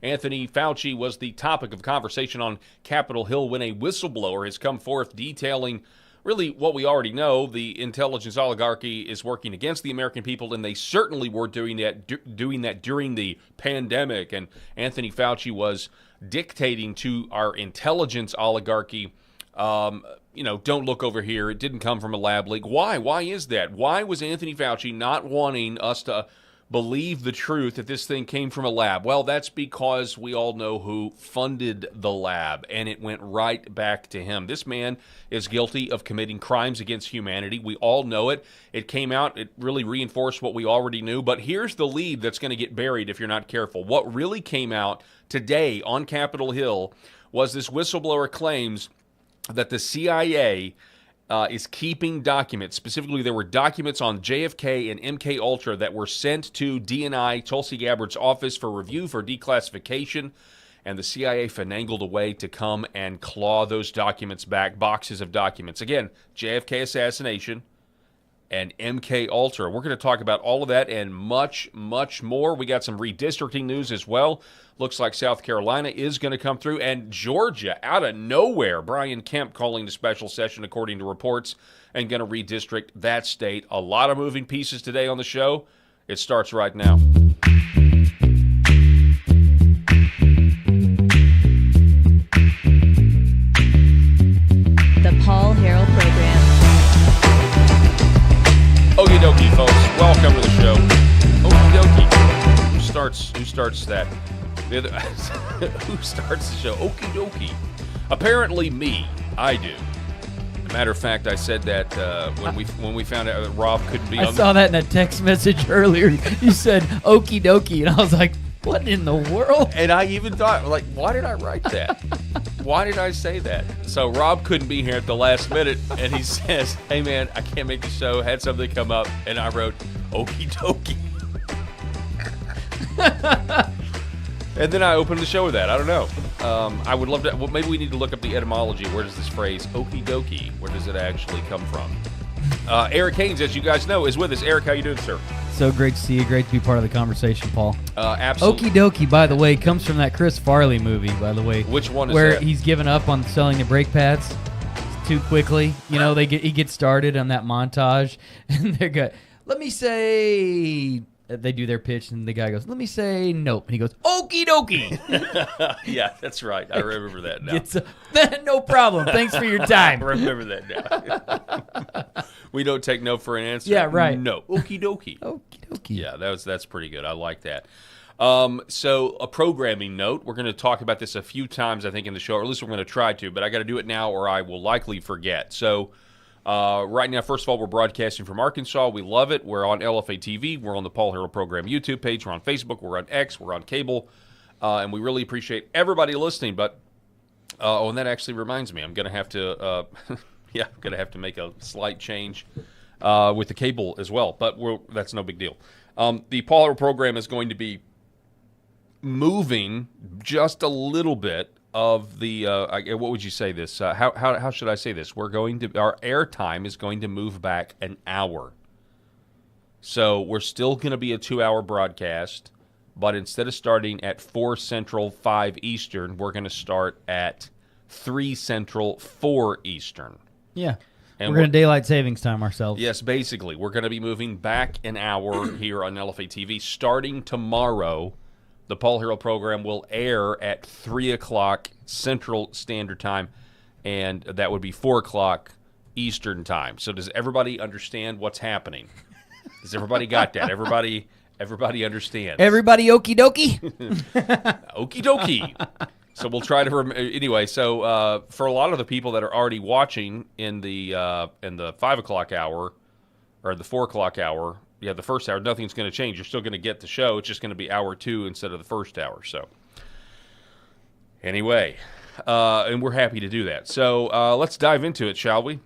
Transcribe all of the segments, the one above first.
Anthony Fauci was the topic of conversation on Capitol Hill when a whistleblower has come forth detailing really what we already know. The intelligence oligarchy is working against the American people, and they certainly were doing that during the pandemic. And Anthony Fauci was dictating to our intelligence oligarchy, don't look over here. It didn't come from a lab leak. Why? Why is that? Why was Anthony Fauci not wanting us to believe the truth that this thing came from a lab? Well, that's because we all know who funded the lab, and it went right back to him. This man is guilty of committing crimes against humanity. We all know it. It came out. It really reinforced what we already knew. But here's the lead that's going to get buried if you're not careful. What really came out today on Capitol Hill was this whistleblower claims that the CIA is keeping documents. Specifically, there were documents on JFK and MK Ultra that were sent to DNI, Tulsi Gabbard's office, for review for declassification, and the CIA finagled a way to come and claw those documents back, boxes of documents. Again, JFK assassination and MK Ultra. We're going to talk about all of that and much, much more. We got some redistricting news as well. Looks like South Carolina is going to come through, and Georgia, out of nowhere, Brian Kemp calling the special session according to reports and going to redistrict that state. A lot of moving pieces today on the show. It starts right now. The Paul Harrell Program. Okie dokie, folks. Welcome to the show. Okie dokie. Who starts that? Who starts the show? Okie dokie. Apparently me. I do. As a matter of fact, I said that when we found out that Rob couldn't be on. I saw that in a text message earlier. You said okie dokie, and I was like, what in the world? And I even thought, like, why did I write that? Why did I say that? So Rob couldn't be here at the last minute, and he says, hey, man, I can't make the show. Had something come up, and I wrote, okie dokie. And then I opened the show with that. I don't know. I would love to. Well, maybe we need to look up the etymology. Where does this phrase okie dokie? Where does it actually come from? Eric Haynes, as you guys know, is with us. Eric, how you doing, sir? So great to see you. Great to be part of the conversation, Paul. Absolutely. Okie dokie, by the way, comes from that Chris Farley movie, by the way. Which one is where that? Where he's given up on selling the brake pads too quickly. You know, he gets started on that montage, and they're good. Let me say. They do their pitch, and the guy goes, let me say nope. And he goes, okie dokie. Yeah, that's right. I remember that now. No problem. Thanks for your time. I remember that now. We don't take no for an answer. Yeah, right. No. Okie dokie. Okie dokie. Yeah, that's pretty good. I like that. So a programming note. We're going to talk about this a few times, I think, in the show, or at least we're going to try to, but I got to do it now or I will likely forget. So right now, first of all, we're broadcasting from Arkansas. We love it. We're on LFA TV. We're on the Paul Harrell Program YouTube page. We're on Facebook. We're on X. We're on cable. And we really appreciate everybody listening. But, and that actually reminds me, I'm going to have to, I'm going to have to make a slight change with the cable as well. But that's no big deal. The Paul Harrell Program is going to be moving just a little bit of the what would you say this? How should I say this? Our airtime is going to move back an hour. So we're still going to be a 2-hour broadcast, but instead of starting at 4 Central, 5 Eastern, we're going to start at 3 Central, 4 Eastern. Yeah. And we're going to daylight savings time ourselves. Yes, basically. We're going to be moving back an hour here on LFA TV. Starting tomorrow, the Paul Harrell Program will air at 3 o'clock Central Standard Time, and that would be 4 o'clock Eastern Time. So does everybody understand what's happening? Does everybody got that? Everybody understands? Everybody okie dokie? Okie dokie. So we'll try to anyway. So for a lot of the people that are already watching in the 5 o'clock hour or the 4 o'clock hour, the first hour, nothing's going to change. You're still going to get the show. It's just going to be hour 2 instead of the first hour. So anyway, and we're happy to do that. So let's dive into it, shall we?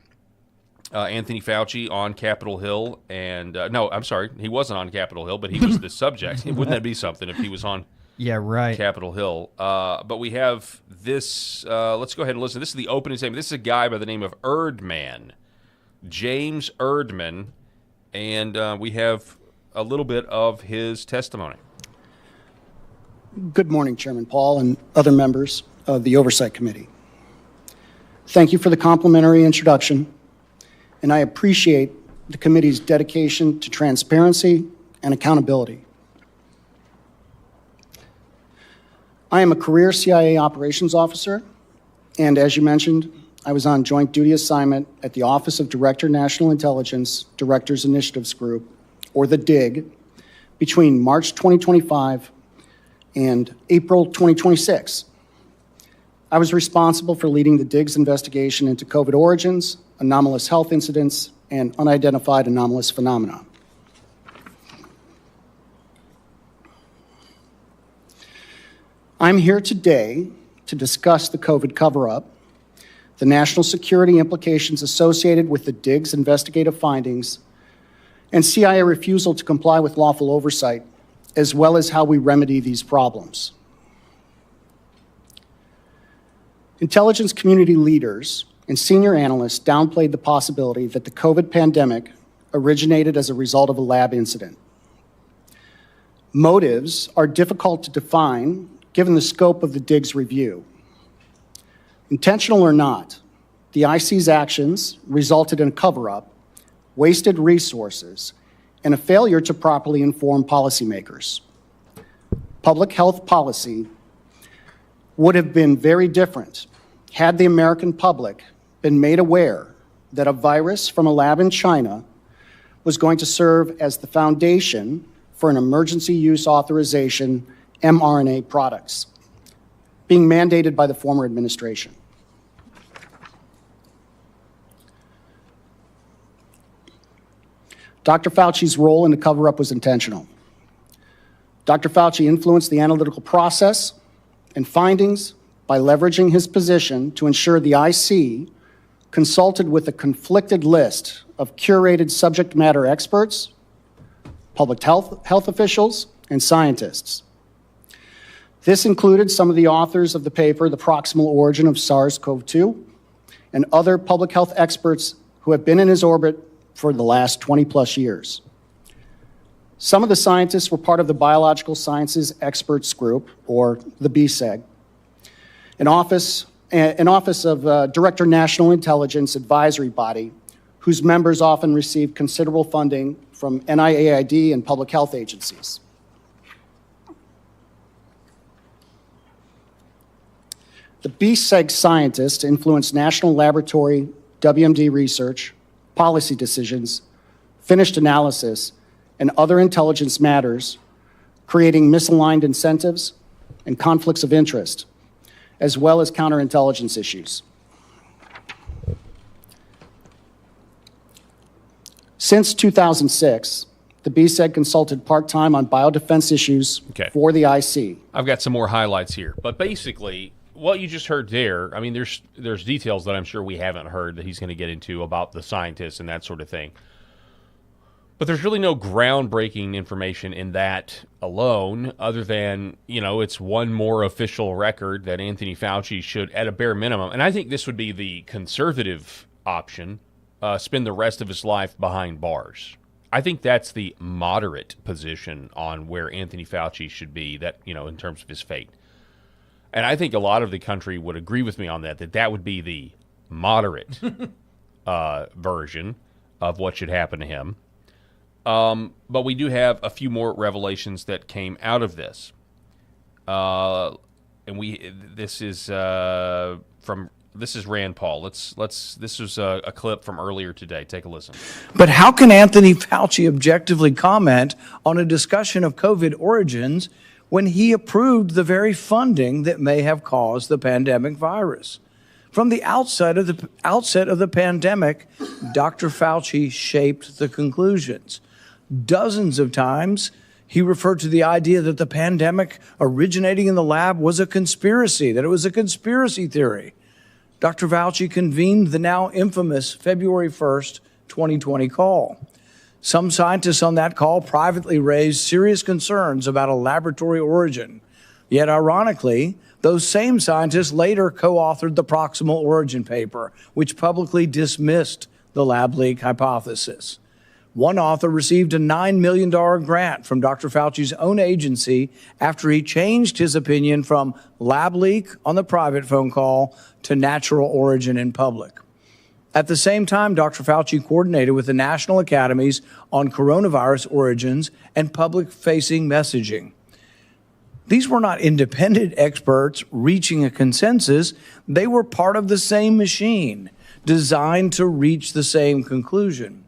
Anthony Fauci on Capitol Hill, and no, I'm sorry, he wasn't on Capitol Hill, but he was the subject. Wouldn't that be something if he was on? Yeah, right. Capitol Hill. But we have this. Let's go ahead and listen. This is the opening statement. This is a guy by the name of Erdman, James Erdman, and we have a little bit of his testimony. Good morning, Chairman Paul and other members of the Oversight Committee. Thank you for the complimentary introduction, and I appreciate the committee's dedication to transparency and accountability. I am a career CIA operations officer, and as you mentioned, I was on joint duty assignment at the Office of Director National Intelligence Directors Initiatives Group, or the DIG, between March 2025 and April 2026. I was responsible for leading the DIG's investigation into COVID origins, anomalous health incidents, and unidentified anomalous phenomena. I'm here today to discuss the COVID cover-up, the national security implications associated with the DIG's investigative findings, and CIA refusal to comply with lawful oversight, as well as how we remedy these problems. Intelligence community leaders and senior analysts downplayed the possibility that the COVID pandemic originated as a result of a lab incident. Motives are difficult to define given the scope of the DIG's review. Intentional or not, the IC's actions resulted in a cover-up, wasted resources, and a failure to properly inform policymakers. Public health policy would have been very different had the American public been made aware that a virus from a lab in China was going to serve as the foundation for an emergency use authorization mRNA products being mandated by the former administration. Dr. Fauci's role in the cover-up was intentional. Dr. Fauci influenced the analytical process and findings by leveraging his position to ensure the IC consulted with a conflicted list of curated subject matter experts, public health officials, and scientists. This included some of the authors of the paper, The Proximal Origin of SARS-CoV-2, and other public health experts who have been in his orbit for the last 20-plus years. Some of the scientists were part of the Biological Sciences Experts Group, or the BSEG, an office of Director National Intelligence Advisory Body, whose members often receive considerable funding from NIAID and public health agencies. The BSEG scientists influenced national laboratory WMD research, policy decisions, finished analysis, and other intelligence matters, creating misaligned incentives and conflicts of interest, as well as counterintelligence issues. Since 2006, the BSEG consulted part-time on biodefense issues for the IC. I've got some more highlights here, but basically, what you just heard there, I mean, there's details that I'm sure we haven't heard that he's going to get into about the scientists and that sort of thing. But there's really no groundbreaking information in that alone, other than, it's one more official record that Anthony Fauci should, at a bare minimum, and I think this would be the conservative option, spend the rest of his life behind bars. I think that's the moderate position on where Anthony Fauci should be, that, in terms of his fate. And I think a lot of the country would agree with me on that would be the moderate version of what should happen to him. But we do have a few more revelations that came out of this. And this is Rand Paul. This was a clip from earlier today. Take a listen. But how can Anthony Fauci objectively comment on a discussion of COVID origins when he approved the very funding that may have caused the pandemic virus? From the outset of the pandemic, Dr. Fauci shaped the conclusions. Dozens of times, he referred to the idea that the pandemic originating in the lab was a conspiracy, that it was a conspiracy theory. Dr. Fauci convened the now infamous February 1st, 2020 call. Some scientists on that call privately raised serious concerns about a laboratory origin. Yet, ironically, those same scientists later co-authored the Proximal Origin paper, which publicly dismissed the lab leak hypothesis. One author received a $9 million grant from Dr. Fauci's own agency after he changed his opinion from lab leak on the private phone call to natural origin in public. At the same time, Dr. Fauci coordinated with the national academies on coronavirus origins and public-facing messaging. These were not independent experts reaching a consensus. They were part of the same machine, designed to reach the same conclusion.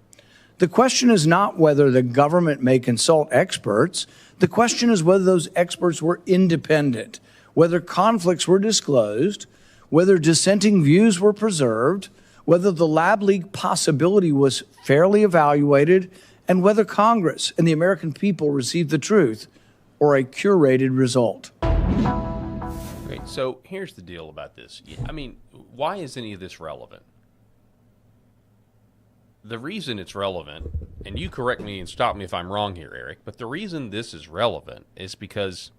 The question is not whether the government may consult experts. The question is whether those experts were independent, whether conflicts were disclosed, whether dissenting views were preserved, whether the lab leak possibility was fairly evaluated, and whether Congress and the American people received the truth or a curated result. Okay, so here's the deal about this. I mean, why is any of this relevant? The reason it's relevant, and you correct me and stop me if I'm wrong here, Eric, but the reason this is relevant is because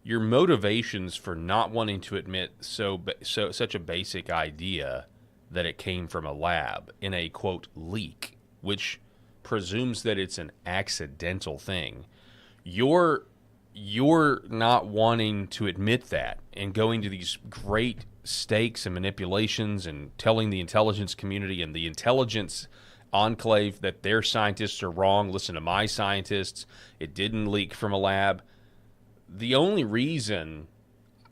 your motivations for not wanting to admit such a basic idea that it came from a lab in a, quote, leak, which presumes that it's an accidental thing, you're not wanting to admit that and going to these great stakes and manipulations and telling the intelligence community and the intelligence enclave that their scientists are wrong. Listen to my scientists. It didn't leak from a lab. The only reason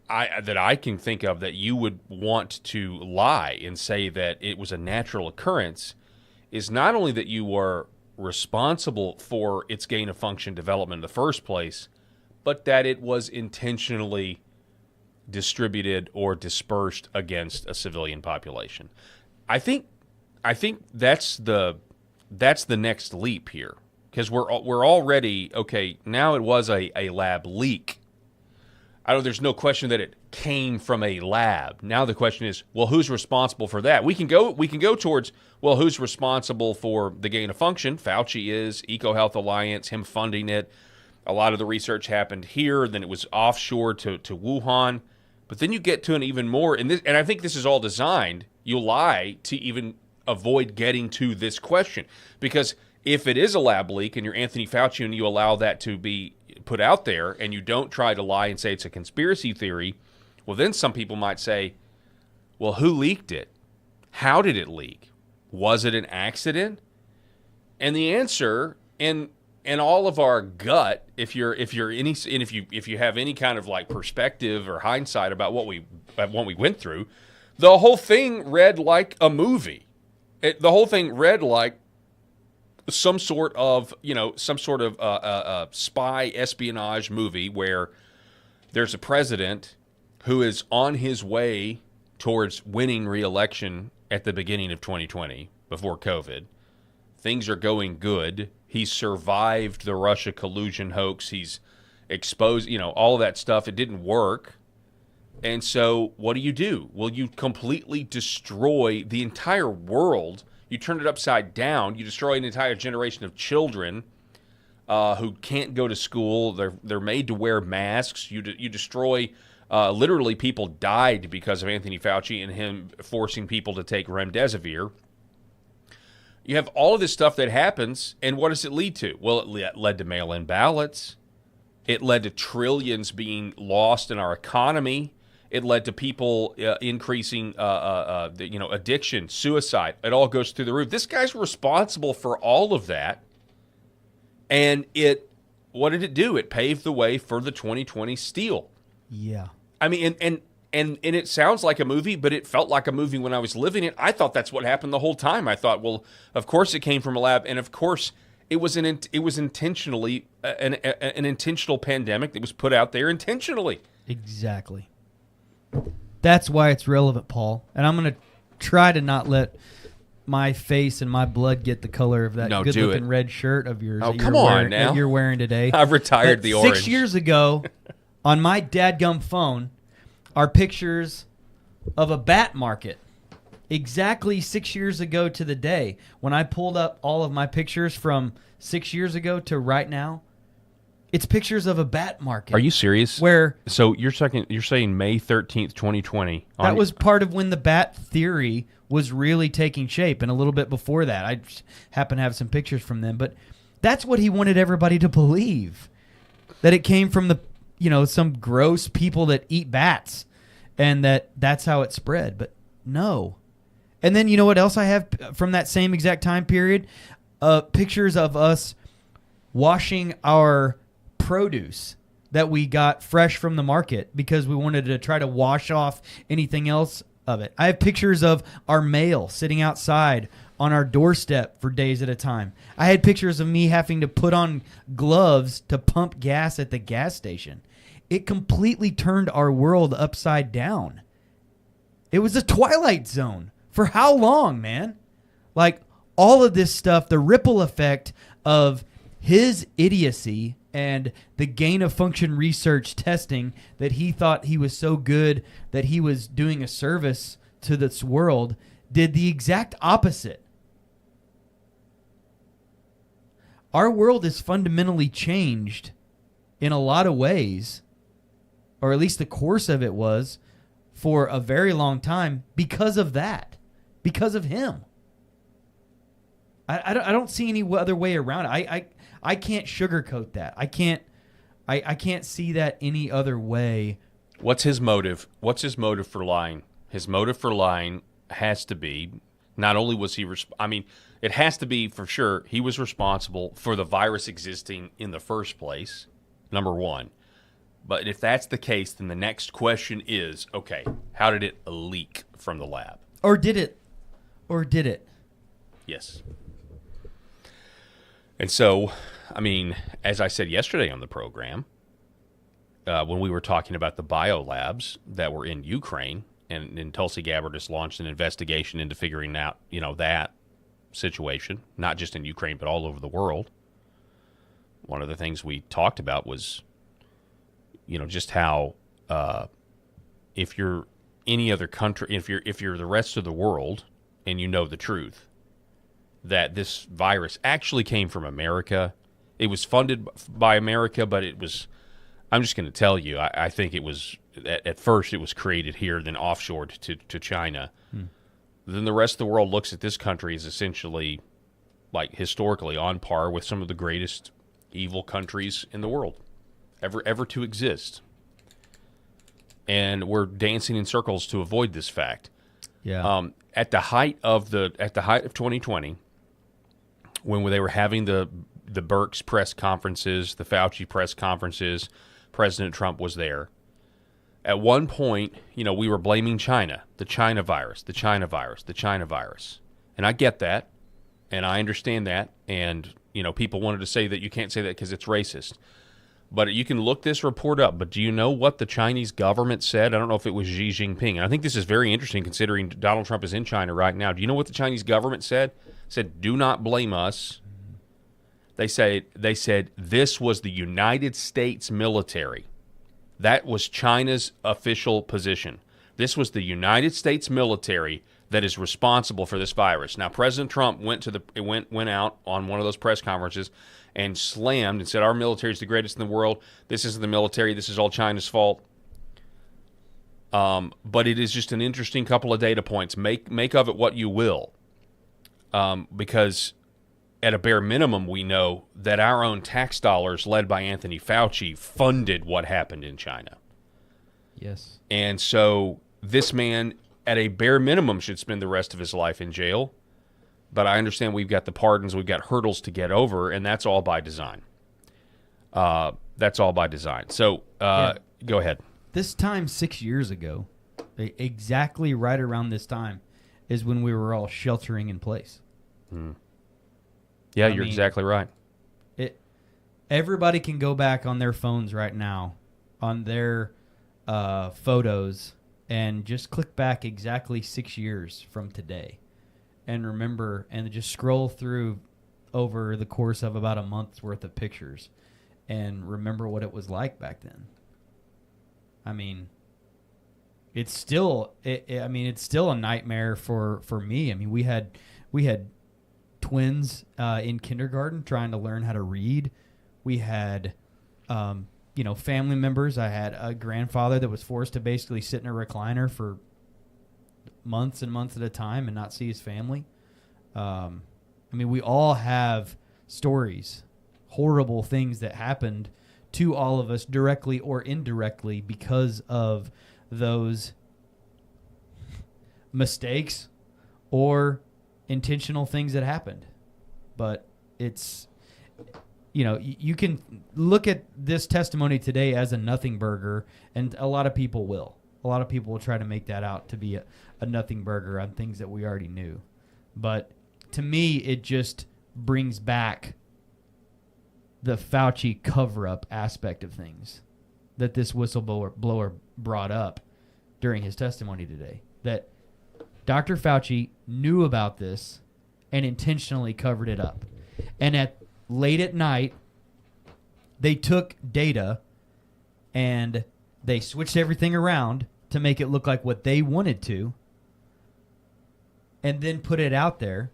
that I can think of that you would want to lie and say that it was a natural occurrence is not only that you were responsible for its gain-of-function development in the first place, but that it was intentionally distributed or dispersed against a civilian population. I think that's the next leap here, because we're already okay. Now it was a lab leak. There's no question that it came from a lab. Now the question is, well, who's responsible for that? We can go towards, well, who's responsible for the gain of function? Fauci is, EcoHealth Alliance, him funding it. A lot of the research happened here, then it was offshore to Wuhan. But then you get to an even more, and I think this is all designed, you lie to even avoid getting to this question. Because if it is a lab leak and you're Anthony Fauci and you allow that to be put out there and you don't try to lie and say it's a conspiracy theory, well, then some people might say, well, who leaked it? How did it leak? Was it an accident? And the answer, and all of our gut, if you have any kind of like perspective or hindsight about what we went through, the whole thing read like a movie. The whole thing read like some sort of spy espionage movie where there's a president who is on his way towards winning re-election at the beginning of 2020 before COVID. Things are going good. He's survived the Russia collusion hoax. He's exposed, all of that stuff. It didn't work. And so what do? Well, you completely destroy the entire world. You turn it upside down. You destroy an entire generation of children who can't go to school. They're made to wear masks. You destroy, literally people died because of Anthony Fauci and him forcing people to take remdesivir. You have all of this stuff that happens, and what does it lead to? Well, it led to mail-in ballots. It led to trillions being lost in our economy. It led to people increasing, addiction, suicide. It all goes through the roof. This guy's responsible for all of that, and what did it do? It paved the way for the 2020 steal. Yeah. I mean, and it sounds like a movie, but it felt like a movie when I was living it. I thought that's what happened the whole time. I thought, well, of course it came from a lab, and of course it was intentionally an intentional pandemic that was put out there intentionally. Exactly. That's why it's relevant, Paul. And I'm going to try to not let my face and my blood get the color of that good-looking red shirt of yours. Oh, come on now. That you're wearing today. I've retired the orange. 6 years ago, on my dadgum phone, are pictures of a bat market. Exactly 6 years ago to the day. When I pulled up all of my pictures from 6 years ago to right now, It's pictures of a bat market. Are you serious? Where So you're saying May 13th, 2020. that was part of when the bat theory was really taking shape, and a little bit before that. I just happen to have some pictures from them, but that's what he wanted everybody to believe, that it came from some gross people that eat bats, and that's how it spread. But no. And then you know what else I have from that same exact time period? Pictures of us washing our produce that we got fresh from the market because we wanted to try to wash off anything else of it. I have pictures of our mail sitting outside on our doorstep for days at a time. I had pictures of me having to put on gloves to pump gas at the gas station. It completely turned our world upside down. It was a twilight zone. For how long, man? Like, all of this stuff, the ripple effect of his idiocy and the gain-of-function research testing that he thought he was so good that he was doing a service to this world, did the exact opposite. Our world is fundamentally changed in a lot of ways, or at least the course of it was, for a very long time because of that, because of him. I don't see any other way around it. I can't sugarcoat that. I can't see that any other way. What's his motive? What's his motive for lying? His motive for lying has to be, not only was he, it has to be for sure he was responsible for the virus existing in the first place, number one. But if that's the case, then the next question is, okay, how did it leak from the lab? Or did it? Yes. And so, as I said yesterday on the program, when we were talking about the biolabs that were in Ukraine, and Tulsi Gabbard has launched an investigation into figuring out, that situation, not just in Ukraine, but all over the world. One of the things we talked about was, just how if you're any other country, if you're the rest of the world and you know the truth, that this virus actually came from America. It was funded by America, but I'm just going to tell you, I think it was, at first it was created here, then offshored to China. Then the rest of the world looks at this country as essentially, like, historically on par with some of the greatest evil countries in the world ever to exist. And we're dancing in circles to avoid this fact. Yeah. At the height of 2020, when they were having the Birx press conferences, the Fauci press conferences, President Trump was there. At one point, we were blaming China, the China virus. And I get that, and I understand that, and, people wanted to say that you can't say that because it's racist. But you can look this report up. But do you know what the Chinese government said? I don't know if it was Xi Jinping. And I think this is very interesting considering Donald Trump is in China right now. Do you know what the Chinese government said? Said, do not blame us. They said this was the United States military. That was China's official position. This was the United States military that is responsible for this virus. Now, President Trump went out on one of those press conferences and slammed and said, our military is the greatest in the world. This isn't the military. This is all China's fault. But it is just an interesting couple of data points. Make of it what you will. Because at a bare minimum, we know that our own tax dollars, led by Anthony Fauci, funded what happened in China. Yes. And so this man, at a bare minimum, should spend the rest of his life in jail. But I understand we've got the pardons, we've got hurdles to get over, and that's all by design. So go ahead. This time 6 years ago, exactly right around this time, is when we were all sheltering in place. Yeah, you're exactly right. Everybody can go back on their phones right now, on their photos, and just click back exactly 6 years from today. And remember, and just scroll through over the course of about a month's worth of pictures and remember what it was like back then. It's still a nightmare for me. We had twins in kindergarten trying to learn how to read. We had family members. I had a grandfather that was forced to basically sit in a recliner for months and months at a time and not see his family. We all have stories, horrible things that happened to all of us directly or indirectly because of those mistakes or intentional things that happened. But it's, you can look at this testimony today as a nothing burger, and a lot of people will. A lot of people will try to make that out to be a nothing burger on things that we already knew. But to me, it just brings back the Fauci cover-up aspect of things that this whistleblower brought up during his testimony today. That Dr. Fauci knew about this and intentionally covered it up. And late at night, they took data and they switched everything around to make it look like what they wanted to, and then put it out there.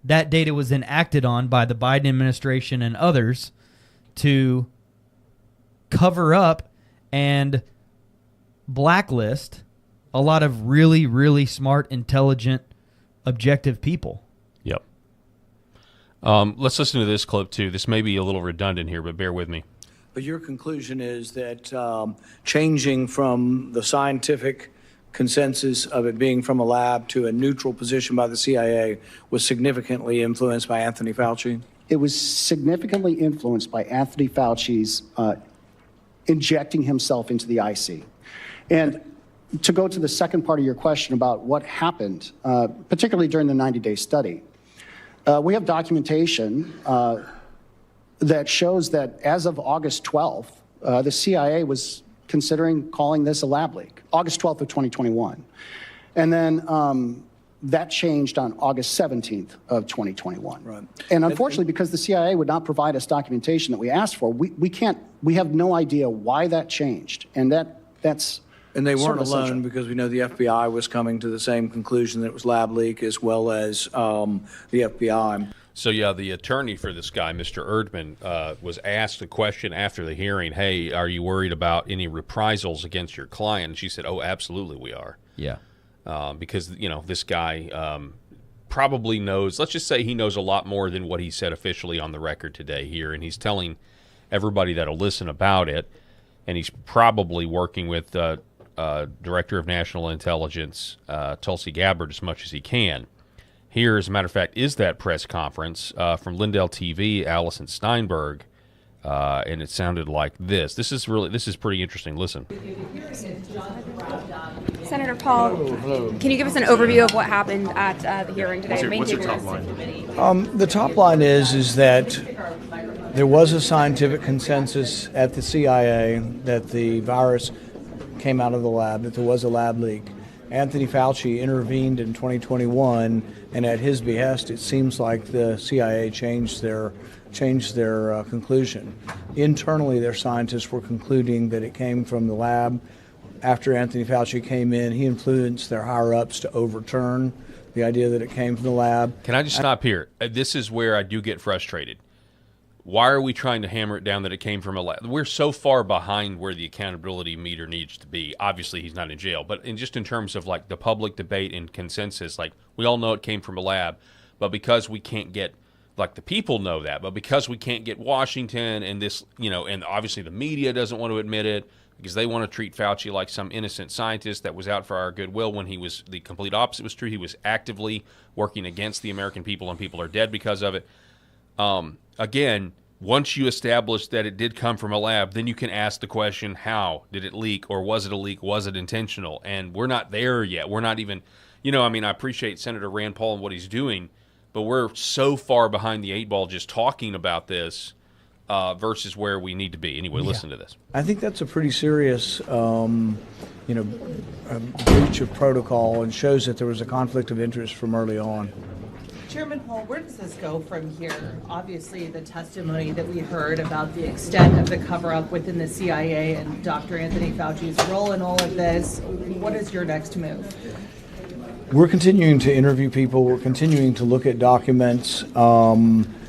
That data was then acted on by the Biden administration and others to cover up and blacklist a lot of really, really smart, intelligent, objective people. Yep. Let's listen to this clip, too. This may be a little redundant here, but bear with me. But your conclusion is that changing from the scientific consensus of it being from a lab to a neutral position by the CIA was significantly influenced by Anthony Fauci? It was significantly influenced by Anthony Fauci's injecting himself into the IC. And to go to the second part of your question about what happened, particularly during the 90-day study, we have documentation that shows that as of August 12th, the CIA was considering calling this a lab leak, August 12th of 2021. And then that changed on August 17th of 2021. Right. And unfortunately, because the CIA would not provide us documentation that we asked for, we have no idea why that changed. And that's... And they weren't alone, because we know the FBI was coming to the same conclusion that it was lab leak, as well as the FBI. So, yeah, the attorney for this guy, Mr. Erdman, was asked a question after the hearing, hey, are you worried about any reprisals against your client? And she said, oh, absolutely we are. Yeah. Because, this guy probably knows, let's just say he knows a lot more than what he said officially on the record today here, and he's telling everybody that'll listen about it, and he's probably working with Director of National Intelligence, Tulsi Gabbard, as much as he can. Here, as a matter of fact, is that press conference from Lindell TV, Allison Steinberg, and it sounded like this. This is pretty interesting. Listen. Senator Paul, can you give us an overview of what happened at the hearing today? What's your top line? The top line is that there was a scientific consensus at the CIA that the virus came out of the lab, that there was a lab leak. Anthony Fauci intervened in 2021, and at his behest, it seems like the CIA changed their conclusion. Internally, their scientists were concluding that it came from the lab. After Anthony Fauci came in, he influenced their higher-ups to overturn the idea that it came from the lab. Can I just stop here? This is where I do get frustrated. Why are we trying to hammer it down that it came from a lab? We're so far behind where the accountability meter needs to be. Obviously, he's not in jail, but in terms of like the public debate and consensus, like we all know it came from a lab, but because we can't get, like the people know that, but because we can't get Washington and this, and obviously the media doesn't want to admit it because they want to treat Fauci like some innocent scientist that was out for our goodwill when he was, the complete opposite was true. He was actively working against the American people, and people are dead because of it. Again, once you establish that it did come from a lab, then you can ask the question, how did it leak, or was it a leak? Was it intentional? And we're not there yet. We're not even, I appreciate Senator Rand Paul and what he's doing, but we're so far behind the eight ball just talking about this versus where we need to be. Anyway, listen to this. I think that's a pretty serious, breach of protocol, and shows that there was a conflict of interest from early on. Chairman Paul, where does this go from here? Obviously, the testimony that we heard about the extent of the cover-up within the CIA and Dr. Anthony Fauci's role in all of this, what is your next move? We're continuing to interview people. We're continuing to look at documents.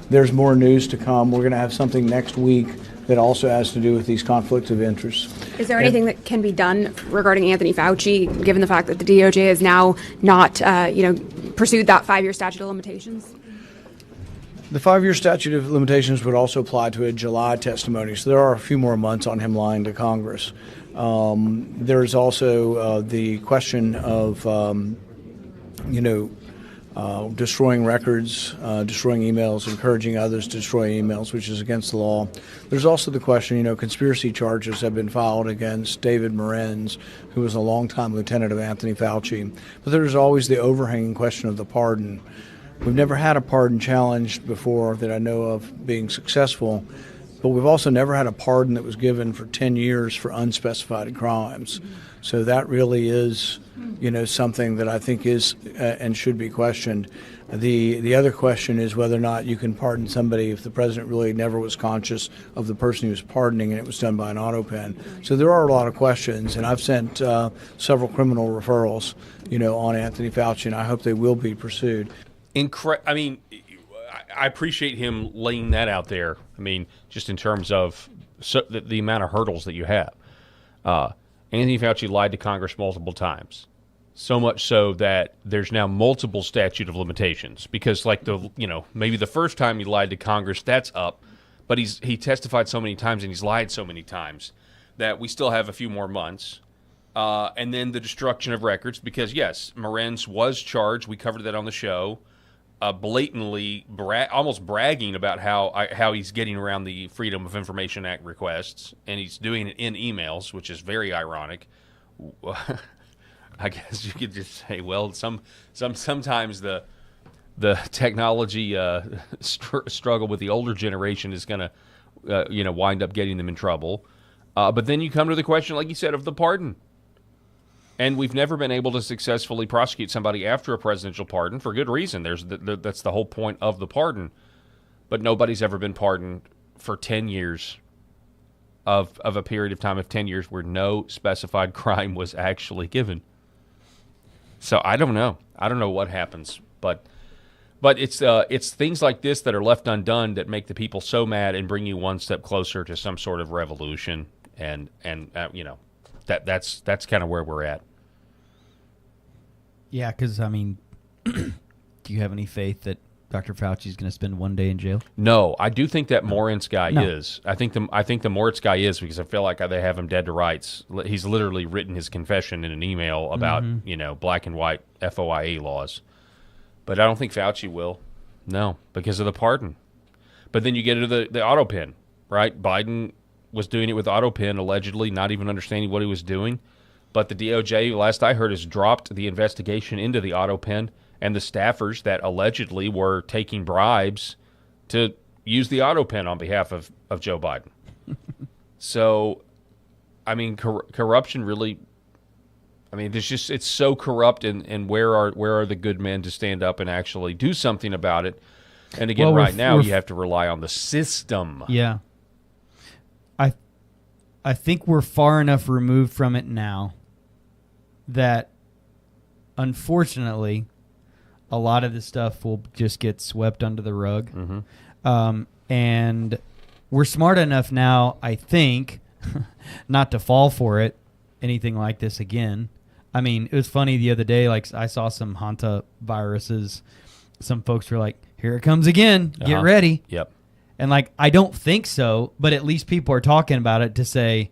There's more news to come. We're going to have something next week that also has to do with these conflicts of interest. Is there anything that can be done regarding Anthony Fauci, given the fact that the DOJ has now not, pursued that 5-year statute of limitations? The 5-year statute of limitations would also apply to a July testimony, so there are a few more months on him lying to Congress. There's also the question of, destroying records, destroying emails, encouraging others to destroy emails, which is against the law. There's also the question, conspiracy charges have been filed against David Morenz, who was a longtime lieutenant of Anthony Fauci. But there's always the overhanging question of the pardon. We've never had a pardon challenged before that I know of being successful, but we've also never had a pardon that was given for 10 years for unspecified crimes. So that really is, something that I think is and should be questioned. The other question is whether or not you can pardon somebody if the president really never was conscious of the person he was pardoning and it was done by an auto pen. So there are a lot of questions, and I've sent several criminal referrals, on Anthony Fauci, and I hope they will be pursued. I appreciate him laying that out there. Just in terms of the amount of hurdles that you have. Anthony Fauci lied to Congress multiple times, so much so that there's now multiple statute of limitations. Because, maybe the first time he lied to Congress, that's up, but he testified so many times and he's lied so many times that we still have a few more months. And then the destruction of records, because yes, Morenz was charged. We covered that on the show. Blatantly, almost bragging about how he's getting around the Freedom of Information Act requests, and he's doing it in emails, which is very ironic. I guess you could just say, well, sometimes the technology struggle with the older generation is going to wind up getting them in trouble. But then you come to the question, like you said, of the pardon. And we've never been able to successfully prosecute somebody after a presidential pardon for good reason. That's the whole point of the pardon. But nobody's ever been pardoned for 10 years of a period of time of 10 years where no specified crime was actually given. So I don't know. I don't know what happens. But it's things like this that are left undone that make the people so mad and bring you one step closer to some sort of revolution. And that's kind of where we're at. Yeah, because, do you have any faith that Dr. Fauci is going to spend one day in jail? No, I do think that Morenz guy is. I think the Moritz guy is, because I feel like they have him dead to rights. He's literally written his confession in an email about, black and white FOIA laws. But I don't think Fauci will. No, because of the pardon. But then you get into the auto pen, right? Biden was doing it with auto pen, allegedly, not even understanding what he was doing. But the DOJ, last I heard, has dropped the investigation into the auto pen and the staffers that allegedly were taking bribes to use the auto pen on behalf of Joe Biden. So, corruption really, it's so corrupt, and where are the good men to stand up and actually do something about it? And again, now you have to rely on the system. Yeah. I think we're far enough removed from it now that, unfortunately, a lot of this stuff will just get swept under the rug. Mm-hmm. And we're smart enough now, I think, not to fall for it, anything like this again. It was funny the other day, I saw some Hanta viruses. Some folks were like, here it comes again. Get ready. Yep. And I don't think so, but at least people are talking about it to say,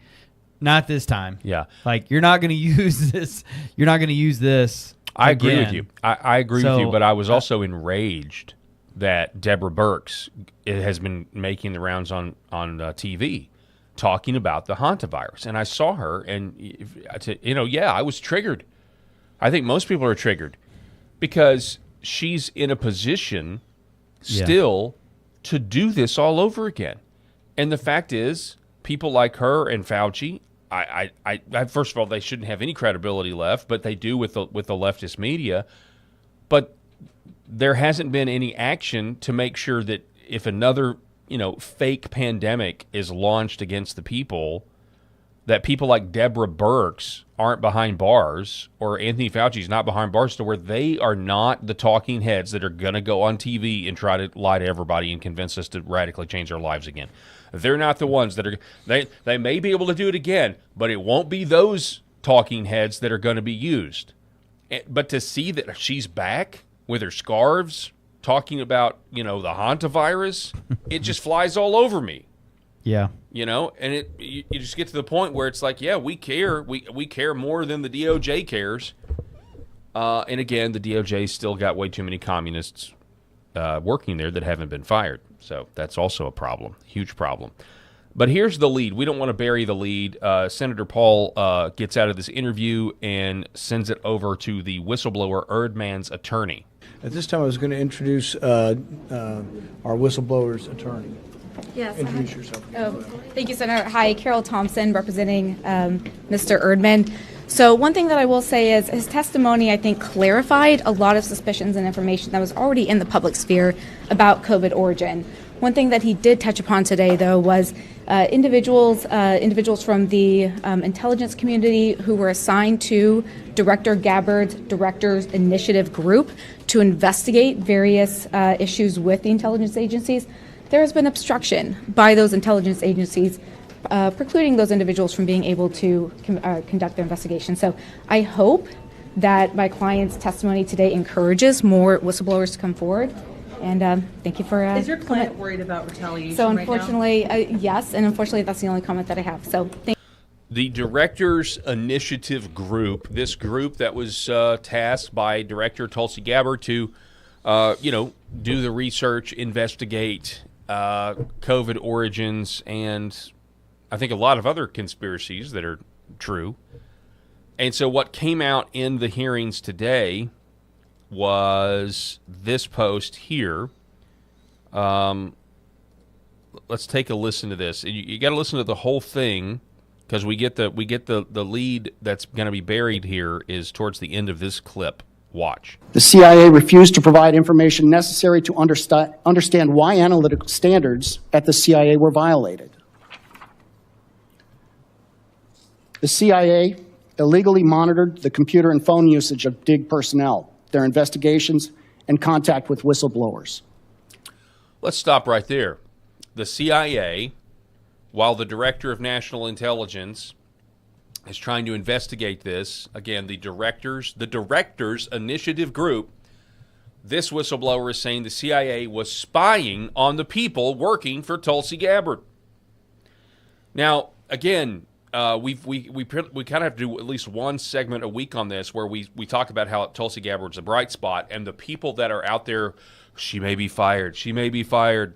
not this time. Yeah. You're not going to use this. You're not going to use this. I agree with you. I agree with you, but I was also enraged that Deborah Birx has been making the rounds on TV talking about the hantavirus. And I saw her, and, I was triggered. I think most people are triggered because she's in a position still to do this all over again. And the fact is, people like her and Fauci, I first of all, they shouldn't have any credibility left, but they do with the leftist media. But there hasn't been any action to make sure that if another, fake pandemic is launched against the people, that people like Deborah Birx aren't behind bars, or Anthony Fauci's not behind bars, to where they are not the talking heads that are going to go on TV and try to lie to everybody and convince us to radically change our lives again. They're not the ones that are they may be able to do it again, but it won't be those talking heads that are going to be used. But to see that she's back with her scarves talking about, the hantavirus, it just flies all over me. Yeah. And you just get to the point where it's like, yeah, we care. We care more than the DOJ cares. And again, the DOJ's still got way too many communists working there that haven't been fired. So that's also a problem, huge problem. But here's the lead. We don't want to bury the lead. Senator Paul gets out of this interview and sends it over to the whistleblower Erdman's attorney. At this time, I was going to introduce our whistleblower's attorney. Yes. Introduce yourself. Thank you, Senator. Hi, Carol Thompson, representing Mr. Erdman. So one thing that I will say is his testimony, I think, clarified a lot of suspicions and information that was already in the public sphere about COVID origin. One thing that he did touch upon today, though, was individuals from the intelligence community who were assigned to Director Gabbard's Directors Initiative Group to investigate various issues with the intelligence agencies. There has been obstruction by those intelligence agencies, precluding those individuals from being able to conduct their investigation. So I hope that my client's testimony today encourages more whistleblowers to come forward. And thank you for. Is your client worried about retaliation? So right unfortunately, now? Yes, and unfortunately, that's the only comment that I have. So thank. The Directors Initiative Group, this group that was tasked by Director Tulsi Gabbard to, do the research, investigate COVID origins, and I think a lot of other conspiracies that are true. And so what came out in the hearings today was this post here. Let's take a listen to this. You got to listen to the whole thing because we get the lead that's going to be buried here is towards the end of this clip. Watch. The CIA refused to provide information necessary to understand why analytical standards at the CIA were violated. The CIA illegally monitored the computer and phone usage of DIG personnel, their investigations, and contact with whistleblowers. Let's stop right there. The CIA, while the Director of National Intelligence is trying to investigate this, again, the Directors Initiative Group, this whistleblower is saying the CIA was spying on the people working for Tulsi Gabbard. Now, again, we kind of have to do at least one segment a week on this where we talk about how Tulsi Gabbard's a bright spot, and the people that are out there, she may be fired,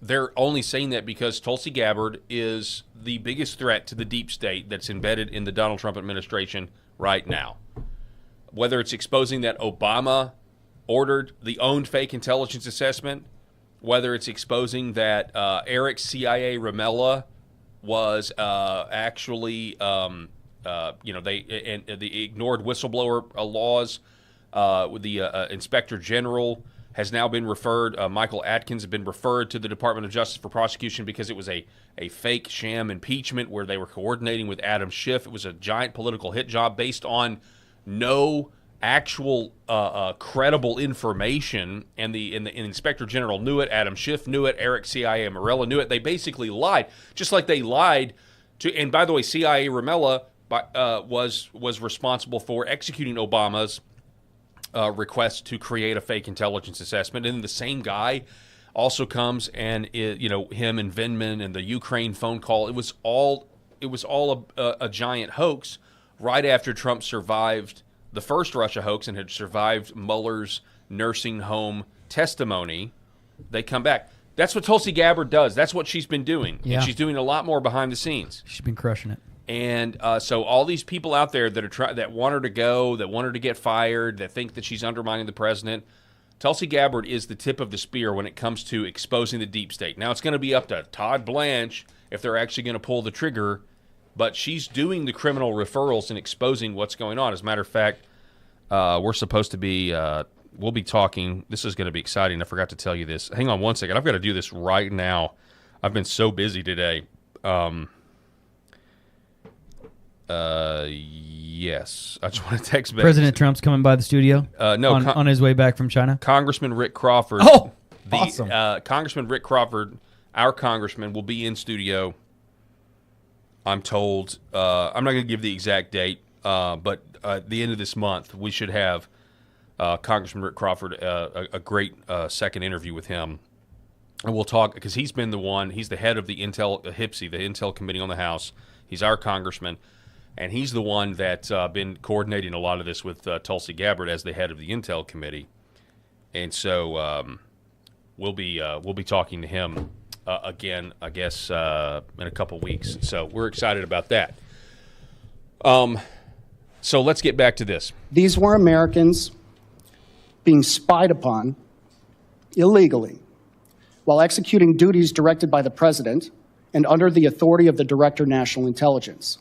they're only saying that because Tulsi Gabbard is the biggest threat to the deep state that's embedded in the Donald Trump administration right now. Whether it's exposing that Obama ordered the owned fake intelligence assessment, whether it's exposing that Eric's CIA Ramella was actually, they ignored whistleblower laws. The Inspector General has now been referred, Michael Atkins has been referred to the Department of Justice for prosecution because it was a fake sham impeachment where they were coordinating with Adam Schiff. It was a giant political hit job based on no actual credible information, and the Inspector General knew it, Adam Schiff knew it, Eric CIA Ramella knew it. They basically lied, just like they lied to, and by the way, CIA Ramella was responsible for executing Obama's request to create a fake intelligence assessment, and the same guy also comes and him and Vindman and the Ukraine phone call. It was all a giant hoax. Right after Trump survived the first Russia hoax and had survived Mueller's nursing home testimony, they come back. That's what Tulsi Gabbard does. That's what she's been doing. Yeah. And she's doing a lot more behind the scenes. She's been crushing it. And so all these people out there that want her to go, that want her to get fired, that think that she's undermining the president, Tulsi Gabbard is the tip of the spear when it comes to exposing the deep state. Now it's going to be up to Todd Blanche if they're actually going to pull the trigger, but she's doing the criminal referrals and exposing what's going on. As a matter of fact, we're supposed to be we'll be talking. This is going to be exciting. I forgot to tell you this. Hang on one second. I've got to do this right now. I've been so busy today. Yes. I just want to text back. President Trump's coming by the studio on his way back from China. Congressman Rick Crawford. Oh, awesome. Congressman Rick Crawford our congressman will be in studio, I'm told. I'm not going to give the exact date, but at the end of this month, we should have Congressman Rick Crawford a great second interview with him. And we'll talk, because he's been the one, he's the head of the HIPSI, the Intel Committee on the House. He's our congressman, and he's the one that's been coordinating a lot of this with Tulsi Gabbard as the head of the Intel Committee. And so we'll be talking to him again, I guess, in a couple weeks. So we're excited about that. So let's get back to this. These were Americans being spied upon illegally while executing duties directed by the president and under the authority of the Director of National Intelligence.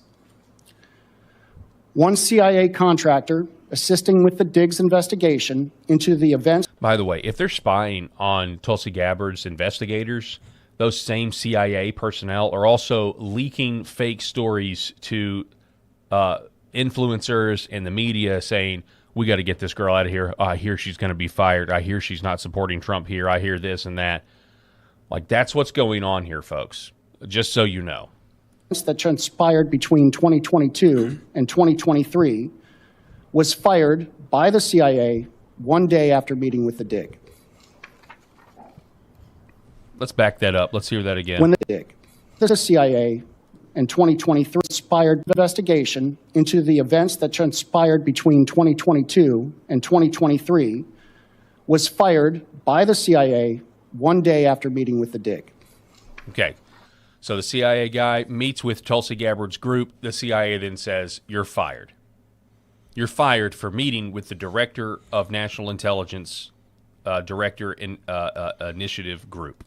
One CIA contractor assisting with the Diggs investigation into the events. By the way, if they're spying on Tulsi Gabbard's investigators, those same CIA personnel are also leaking fake stories to influencers and the media saying, we got to get this girl out of here. I hear she's going to be fired. I hear she's not supporting Trump here. I hear this and that. Like, that's what's going on here, folks, just so you know. That transpired between 2022 and 2023 was fired by the CIA one day after meeting with the DIG. Let's back that up. Let's hear that again. When the DIG, the CIA in 2023 inspired investigation into the events that transpired between 2022 and 2023 was fired by the CIA one day after meeting with the DIG. Okay. So the CIA guy meets with Tulsi Gabbard's group. The CIA then says, you're fired. You're fired for meeting with the Director of National Intelligence, Director Initiative Group.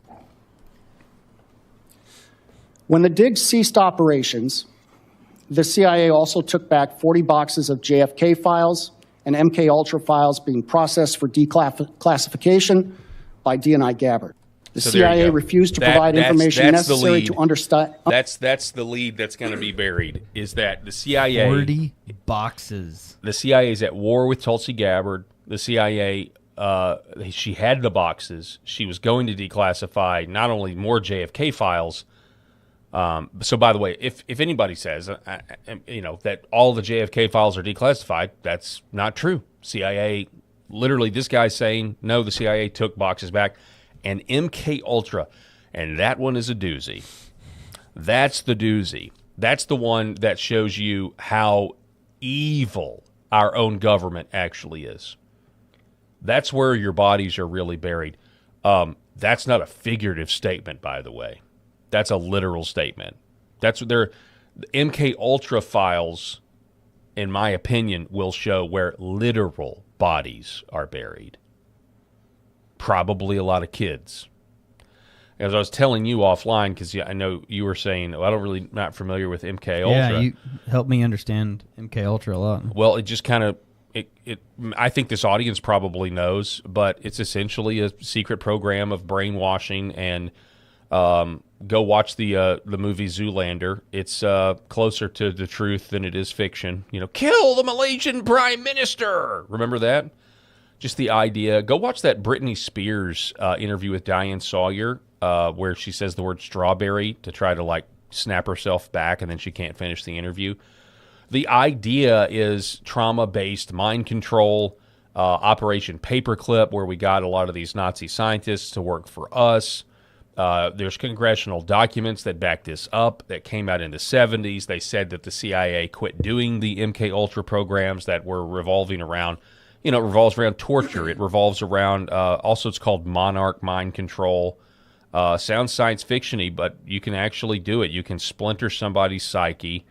When the DIG ceased operations, the CIA also took back 40 boxes of JFK files and MK Ultra files being processed for declassification by DNI Gabbard. The CIA refused to provide information necessary to understand. That's the lead that's going to be buried, is that the CIA... 40 boxes. The CIA is at war with Tulsi Gabbard. The CIA, she had the boxes. She was going to declassify not only more JFK files. So, by the way, if anybody says, that all the JFK files are declassified, that's not true. CIA, literally, this guy's saying, no, the CIA took boxes back. And MK Ultra, and that one is a doozy. That's the doozy. That's the one that shows you how evil our own government actually is. That's where your bodies are really buried. That's not a figurative statement, by the way. That's a literal statement. That's what the MK Ultra files, in my opinion, will show where literal bodies are buried. Probably a lot of kids. As I was telling you offline, because I know you were saying, I don't really not familiar with MK Ultra. Yeah, you helped me understand MK Ultra a lot. Well, it just kind of I think this audience probably knows, but it's essentially a secret program of brainwashing. And go watch the movie Zoolander. It's closer to the truth than it is fiction. Kill the Malaysian Prime Minister. Remember that? Just the idea. Go watch that Britney Spears interview with Diane Sawyer, where she says the word strawberry to try to snap herself back, and then she can't finish the interview. The idea is trauma-based mind control, Operation Paperclip, where we got a lot of these Nazi scientists to work for us. There's congressional documents that back this up that came out in the 70s. They said that the CIA quit doing the MK Ultra programs that were revolving around. It revolves around torture. It revolves around, also it's called monarch mind control. Sounds science fiction-y, but you can actually do it. You can splinter somebody's psyche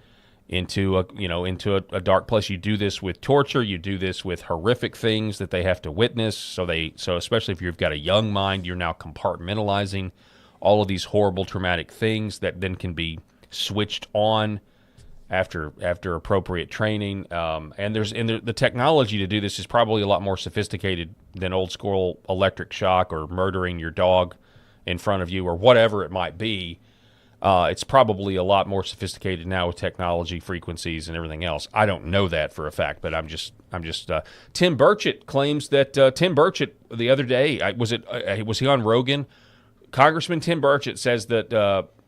into a dark place. You do this with torture. You do this with horrific things that they have to witness. So especially if you've got a young mind, you're now compartmentalizing all of these horrible traumatic things that then can be switched on after appropriate training, and the technology to do this is probably a lot more sophisticated than old school electric shock or murdering your dog in front of you or whatever it might be. It's probably a lot more sophisticated now with technology, frequencies, and everything else. I don't know that for a fact, but I'm just. Tim Burchett claims that Tim Burchett the other day was he on Rogan? Congressman Tim Burchett says that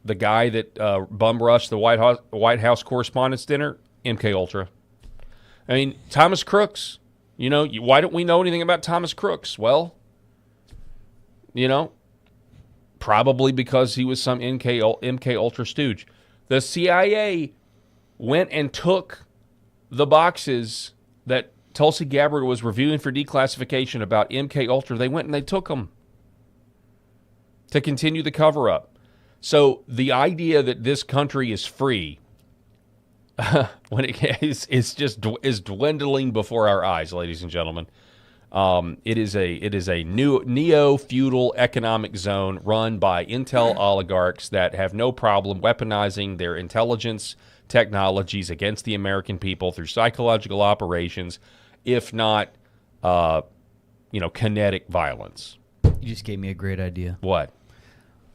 the guy that bum rushed the White House Correspondents' Dinner, MK Ultra. I mean, Thomas Crooks. Why don't we know anything about Thomas Crooks? Well, probably because he was some MK Ultra stooge. The CIA went and took the boxes that Tulsi Gabbard was reviewing for declassification about MK Ultra. They went and they took them to continue the cover-up. So the idea that this country is free when it is dwindling before our eyes, ladies and gentlemen. It is a new neo-feudal economic zone run by intel oligarchs that have no problem weaponizing their intelligence technologies against the American people through psychological operations, if not, kinetic violence. You just gave me a great idea. What?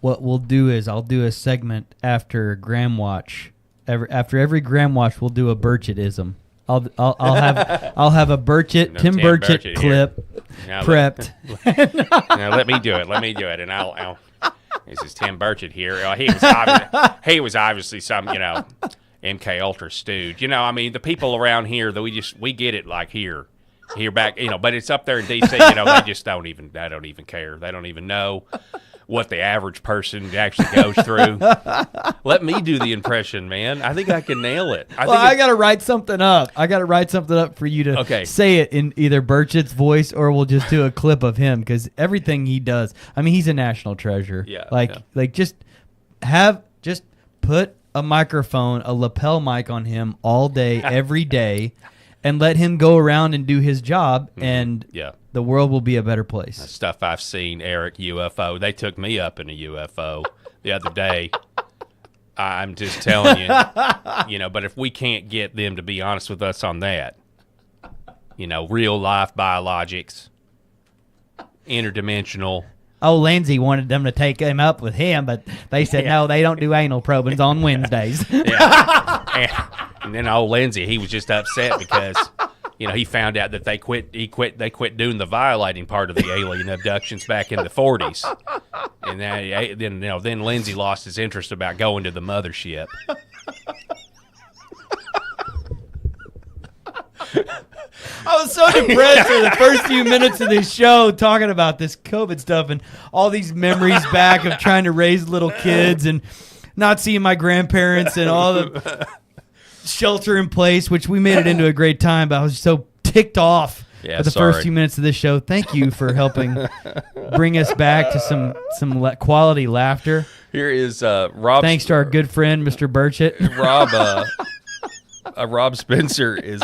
What we'll do is I'll do a segment after Graham Watch. After every Graham Watch, we'll do a Burchettism. I'll have a Burchett, Tim Burchett clip prepped. Now let me do it, and I'll this is Tim Burchett here. He was obviously some MK Ultra stooge. The people around here that we get it like here back, but it's up there in DC. They just don't even care. They don't even know what the average person actually goes through. Let me do the impression, man. I think I can nail it. I got to write something up. I got to write something up for you to say it in either Burchett's voice or we'll just do a clip of him because everything he does, he's a national treasure. Yeah. Just put a microphone, a lapel mic on him all day, every day, and let him go around and do his job, and the world will be a better place. That stuff I've seen, Eric, UFO. They took me up in a UFO the other day. I'm just telling you, but if we can't get them to be honest with us on that, real life biologics, interdimensional. Oh, Lindsay wanted them to take him up with him, but they said, no, they don't do anal probings on Wednesdays. And then old Lindsay, he was just upset because, he found out that they quit doing the violating part of the alien abductions back in the 40s. And then Lindsay lost his interest about going to the mothership. I was so depressed for the first few minutes of this show talking about this COVID stuff and all these memories back of trying to raise little kids and not seeing my grandparents and all the shelter in place, which we made it into a great time, but I was so ticked off for the first few minutes of this show. Thank you for helping bring us back to some quality laughter. Here is Rob. Thanks to our good friend, Mr. Burchett. Rob Spencer has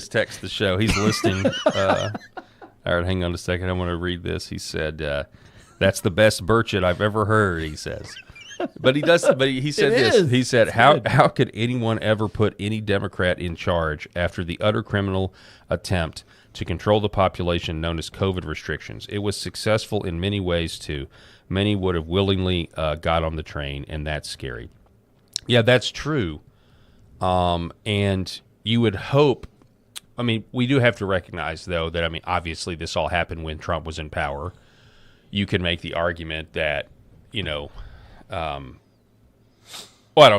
texted the show. He's listening. All right, hang on a second. I want to read this. He said, "That's the best Burchett I've ever heard." He says, but he does. But he said this. He said, "How could anyone ever put any Democrat in charge after the utter criminal attempt to control the population known as COVID restrictions? It was successful in many ways too. Many would have willingly got on the train, and that's scary." Yeah, that's true. And you would hope, we do have to recognize, though, that, obviously this all happened when Trump was in power. You can make the argument that, I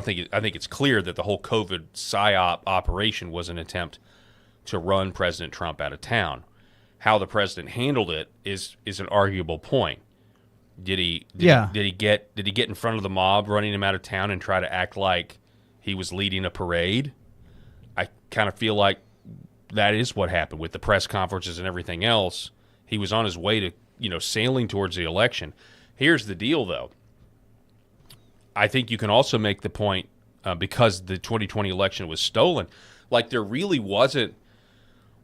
think it's clear that the whole COVID PSYOP operation was an attempt to run President Trump out of town. How the president handled it is an arguable point. Did he get in front of the mob running him out of town and try to act like he was leading a parade? I kind of feel like that is what happened with the press conferences and everything else. He was on his way to, sailing towards the election. Here's the deal, though. I think you can also make the point, because the 2020 election was stolen, like there really wasn't.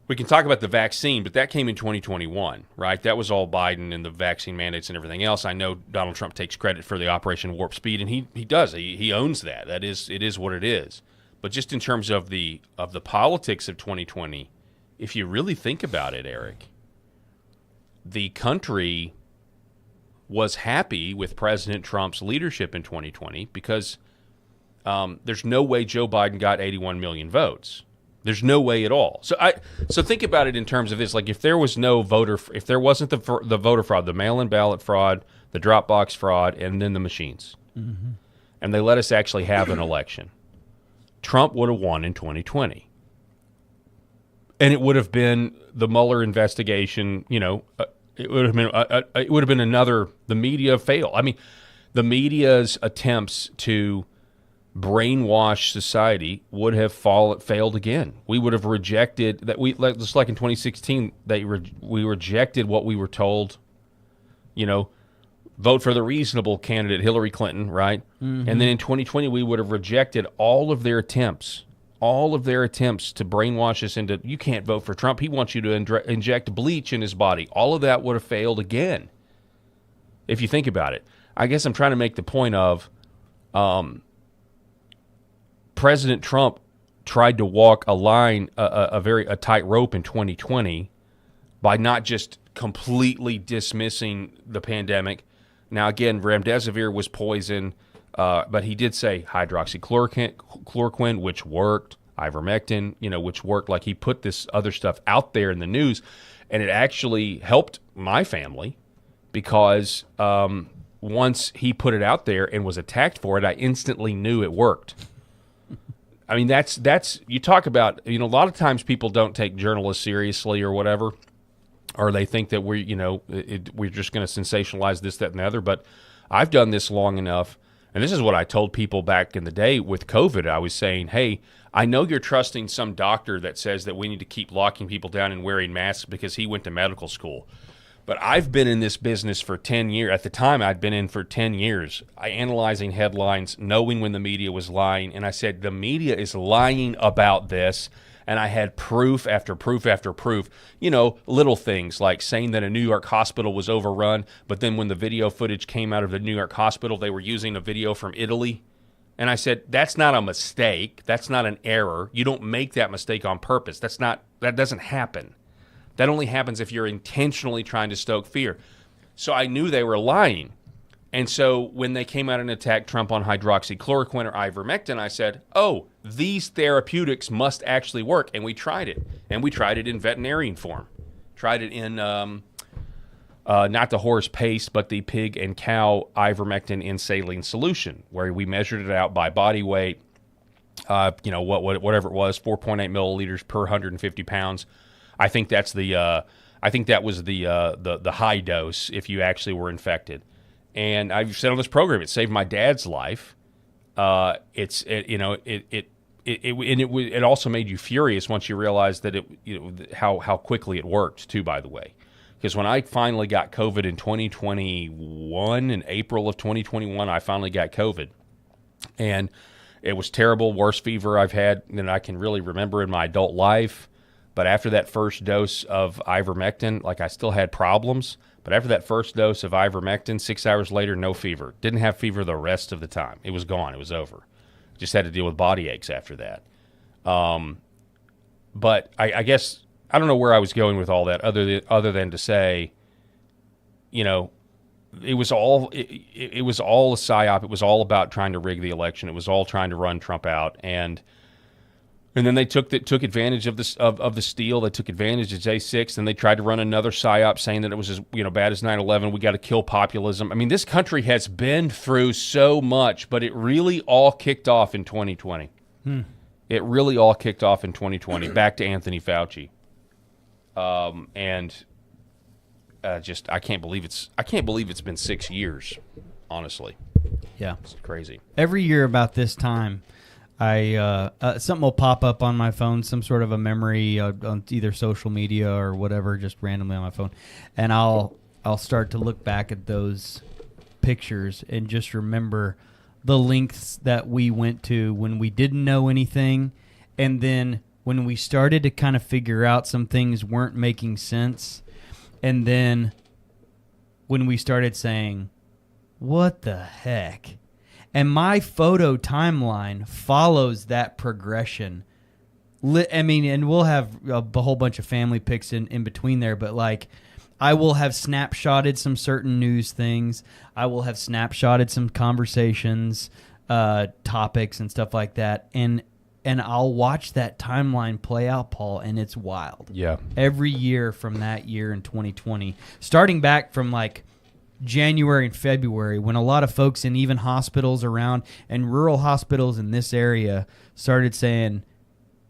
We can talk about the vaccine, but that came in 2021, right? That was all Biden and the vaccine mandates and everything else. I know Donald Trump takes credit for the Operation Warp Speed, and he does. He owns that. It is what it is. But just in terms of the politics of 2020, if you really think about it, Eric, the country was happy with President Trump's leadership in 2020 because there's no way Joe Biden got 81 million votes. There's no way at all. So think about it in terms of this. Like if there was no voter, if there wasn't the voter fraud, the mail-in ballot fraud, the Dropbox fraud, and then the machines. Mm-hmm. And they let us actually have an election. Trump would have won in 2020. And it would have been the Mueller investigation, it would have been another, the media failed. I mean, the media's attempts to brainwash society would have failed again. We would have rejected that. Just like in 2016, we rejected what we were told. Vote for the reasonable candidate, Hillary Clinton, right? Mm-hmm. And then in 2020, we would have rejected all of their attempts to brainwash us into, you can't vote for Trump. He wants you to inject bleach in his body. All of that would have failed again, if you think about it. I guess I'm trying to make the point of President Trump tried to walk a line, a tight rope in 2020 by not just completely dismissing the pandemic. Now, again, remdesivir was poison, but he did say hydroxychloroquine, which worked, ivermectin, which worked. Like, he put this other stuff out there in the news, and it actually helped my family because once he put it out there and was attacked for it, I instantly knew it worked. I mean, that's you talk about, a lot of times people don't take journalists seriously or whatever, or they think that we're just going to sensationalize this, that, and the other. But I've done this long enough, and this is what I told people back in the day with COVID. I was saying, hey, I know you're trusting some doctor that says that we need to keep locking people down and wearing masks because he went to medical school. But I've been in this business for 10 years. At the time, I'd been in for 10 years, analyzing headlines, knowing when the media was lying. And I said, the media is lying about this. And I had proof after proof after proof. Little things like saying that a New York hospital was overrun, but then when the video footage came out of the New York hospital, they were using a video from Italy. And I said, that's not a mistake. That's not an error. You don't make that mistake on purpose. That doesn't happen. That only happens if you're intentionally trying to stoke fear. So I knew they were lying. And so when they came out and attacked Trump on hydroxychloroquine or ivermectin, I said, oh, these therapeutics must actually work. And we tried it. And we tried it in veterinarian form. Tried it in not the horse paste, but the pig and cow ivermectin in saline solution, where we measured it out by body weight, whatever it was, 4.8 milliliters per 150 pounds. I think that was the high dose if you actually were infected. And I've said on this program, it saved my dad's life. It also made you furious once you realized that how quickly it worked too. By the way, because when I finally got COVID in 2021, in April of 2021, I finally got COVID, and it was terrible, worst fever I've had that I can really remember in my adult life. But after that first dose of ivermectin, I still had problems. But after that first dose of ivermectin, 6 hours later, no fever. Didn't have fever the rest of the time. It was gone. It was over. Just had to deal with body aches after that. But I guess I don't know where I was going with all that, other than to say, it was all a psyop. It was all about trying to rig the election. It was all trying to run Trump out, and then they took advantage of this of the steal. They took advantage of J6, and they tried to run another psyop, saying that it was as bad as 9/11. We got to kill populism. I mean, this country has been through so much, but it really all kicked off in 2020. It really all kicked off in 2020. Back to Anthony Fauci, and I can't believe it's been 6 years. Honestly, yeah, it's crazy. Every year about this time, something will pop up on my phone, some sort of a memory on either social media or whatever, just randomly on my phone, and I'll start to look back at those pictures and just remember the lengths that we went to when we didn't know anything, and then when we started to kind of figure out some things weren't making sense, and then when we started saying, what the heck? And my photo timeline follows that progression. And we'll have a whole bunch of family pics in between there, but I will have snapshotted some certain news things. I will have snapshotted some conversations, topics and stuff like that. And I'll watch that timeline play out, Paul, and it's wild. Yeah. Every year from that year in 2020, starting back from January and February, when a lot of folks in even hospitals around and rural hospitals in this area started saying,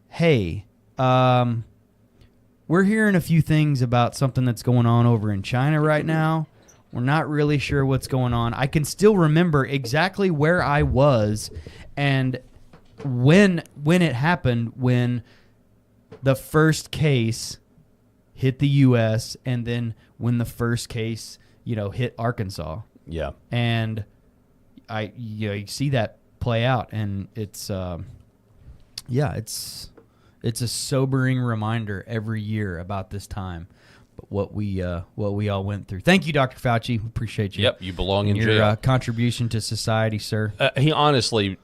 hey, we're hearing a few things about something that's going on over in China right now. We're not really sure what's going on. I can still remember exactly where I was and when it happened, when the first case hit the U.S. and then when the first case, hit Arkansas. Yeah. And you see that play out, and it's it's a sobering reminder every year about this time, but what we all went through. Thank you, Dr. Fauci. We appreciate you. Yep, you belong in your jail. Contribution to society, sir. He honestly,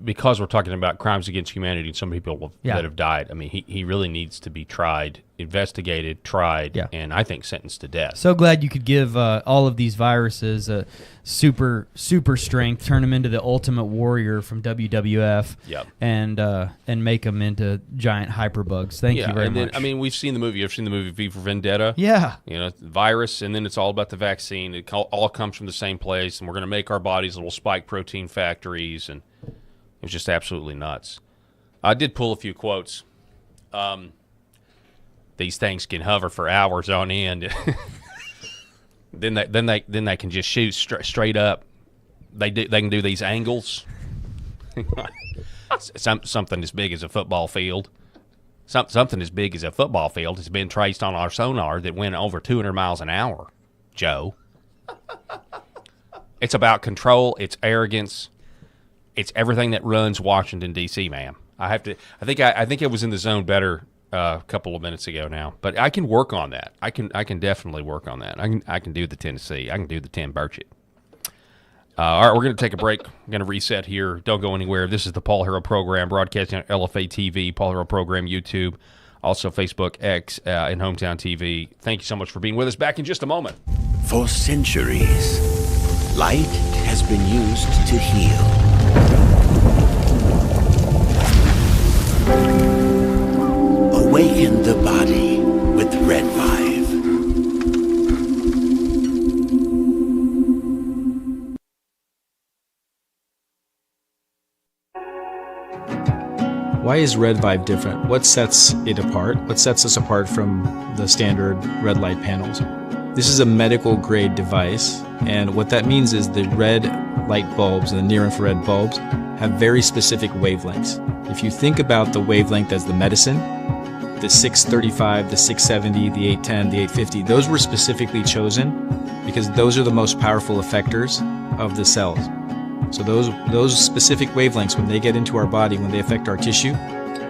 because we're talking about crimes against humanity and some people that have died, he really needs to be tried, investigated, and I think sentenced to death. So glad you could give all of these viruses a super strength, turn them into the Ultimate Warrior from WWF, and make them into giant hyperbugs. Thank you very much. We've seen the movie. You've seen the movie V for Vendetta. Yeah. Virus, and then it's all about the vaccine. It all comes from the same place, and we're going to make our bodies little spike protein factories, and it was just absolutely nuts. I did pull a few quotes. These things can hover for hours on end. then they can just shoot straight up. They can do these angles. Something as big as a football field. Something as big as a football field has been traced on our sonar that went over 200 miles an hour. Joe. It's about control. It's arrogance. It's everything that runs Washington D.C., man. I think I was in the zone better a couple of minutes ago now, but I can work on that. I can definitely work on that. I can do the Tennessee. I can do the Tim Burchett. All right, we're going to take a break. I'm going to reset here. Don't go anywhere. This is the Paul Harrell Program, broadcasting on LFA TV, Paul Harrell Program, YouTube, also Facebook, X, and Hometown TV. Thank you so much for being with us. Back in just a moment. For centuries, light has been used to heal. Awaken the body with Red 5. Why is Red Vibe different? What sets it apart? What sets us apart from the standard red light panels? This is a medical grade device, and what that means is the red light bulbs and the near infrared bulbs have very specific wavelengths. If you think about the wavelength as the medicine, the 635, the 670, the 810, the 850, those were specifically chosen because those are the most powerful effectors of the cells. So those specific wavelengths, when they get into our body, when they affect our tissue,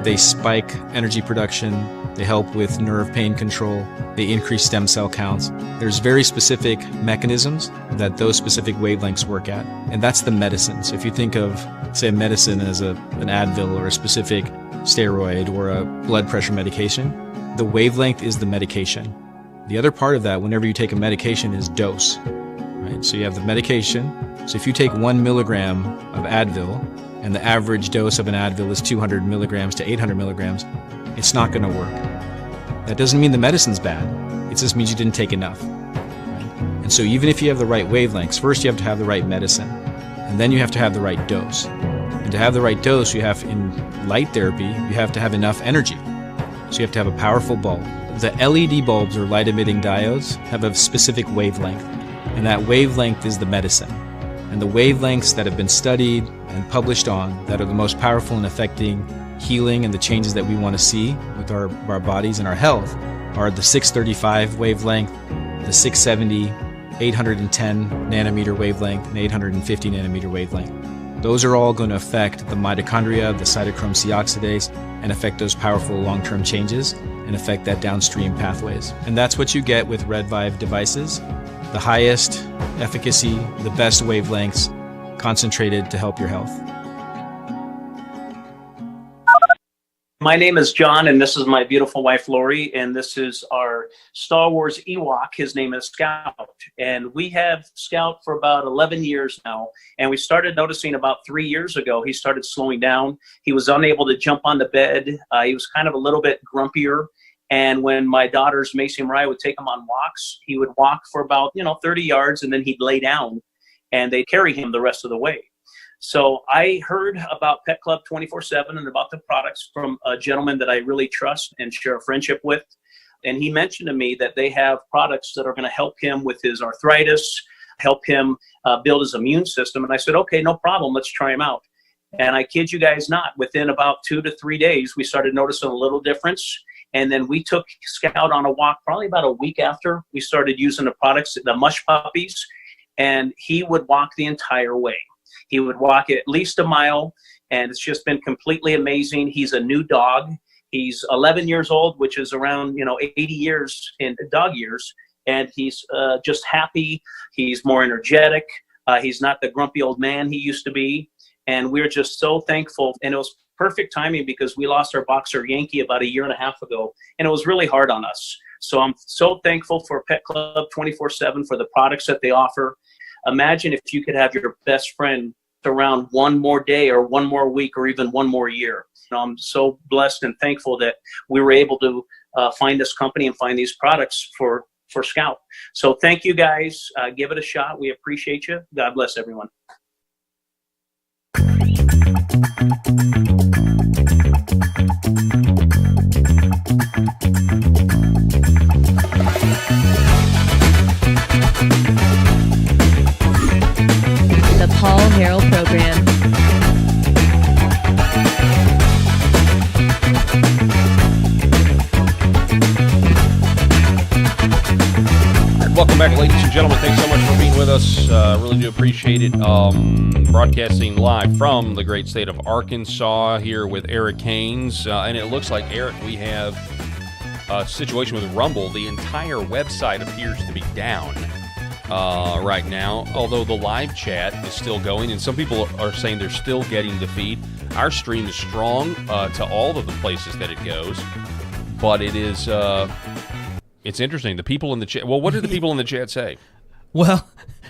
they spike energy production, they help with nerve pain control, they increase stem cell counts. There's very specific mechanisms that those specific wavelengths work at, and that's the medicine. So if you think of, say, a medicine as an Advil or a specific steroid or a blood pressure medication, the wavelength is the medication. The other part of that, whenever you take a medication, is dose. Right? So you have the medication. So if you take 1 milligram of Advil, and the average dose of an Advil is 200 milligrams to 800 milligrams, it's not going to work. That doesn't mean the medicine's bad. It just means you didn't take enough. Right? And so even if you have the right wavelengths, first you have to have the right medicine, and then you have to have the right dose. And to have the right dose, you have, in light therapy, you have to have enough energy. So you have to have a powerful bulb. The LED bulbs, or light emitting diodes, have a specific wavelength, and that wavelength is the medicine. And the wavelengths that have been studied and published on that are the most powerful in affecting healing and the changes that we want to see with our bodies and our health are the 635 wavelength, the 670, 810 nanometer wavelength, and 850 nanometer wavelength. Those are all going to affect the mitochondria, the cytochrome C oxidase, and affect those powerful long-term changes and affect that downstream pathways. And that's what you get with Red Vibe devices. The highest efficacy, the best wavelengths, concentrated to help your health. My name is John, and this is my beautiful wife, Lori, and this is our Star Wars Ewok. His name is Scout, and we have Scout for about 11 years now, and we started noticing about 3 years ago, he started slowing down. He was unable to jump on the bed. He was kind of a little bit grumpier, And when my daughters, Macy and Mariah, would take him on walks, he would walk for about, 30 yards, and then he'd lay down, and they'd carry him the rest of the way. So I heard about Pet Club 24/7 and about the products from a gentleman that I really trust and share a friendship with. And he mentioned to me that they have products that are going to help him with his arthritis, help him build his immune system. And I said, okay, no problem. Let's try them out. And I kid you guys not, within about 2 to 3 days, we started noticing a little difference. And then we took Scout on a walk probably about a week after we started using the products, the mush puppies, and he would walk the entire way. He would walk at least a mile, and it's just been completely amazing. He's a new dog. He's 11 years old, which is around, 80 years in dog years. And he's just happy. He's more energetic. He's not the grumpy old man he used to be. And we're just so thankful. And it was perfect timing because we lost our boxer Yankee about 1.5 years ago. And it was really hard on us. So I'm so thankful for Pet Club 24/7 for the products that they offer. Imagine if you could have your best friend around one more day or one more week or even one more year. I'm so blessed and thankful that we were able to find this company and find these products for Scout. So thank you guys. Give it a shot. We appreciate you. God bless everyone. The Paul Harrell Program. Welcome back, ladies and gentlemen. Thanks so much for being with us. Really do appreciate it. Broadcasting live from the great state of Arkansas here with Eric Haynes. And it looks like, Eric, we have a situation with Rumble. The entire website appears to be down right now, although the live chat is still going. And some people are saying they're still getting the feed. Our stream is strong to all of the places that it goes. But it is... it's interesting. The people in the chat... Well, what did the people in the chat say? Well,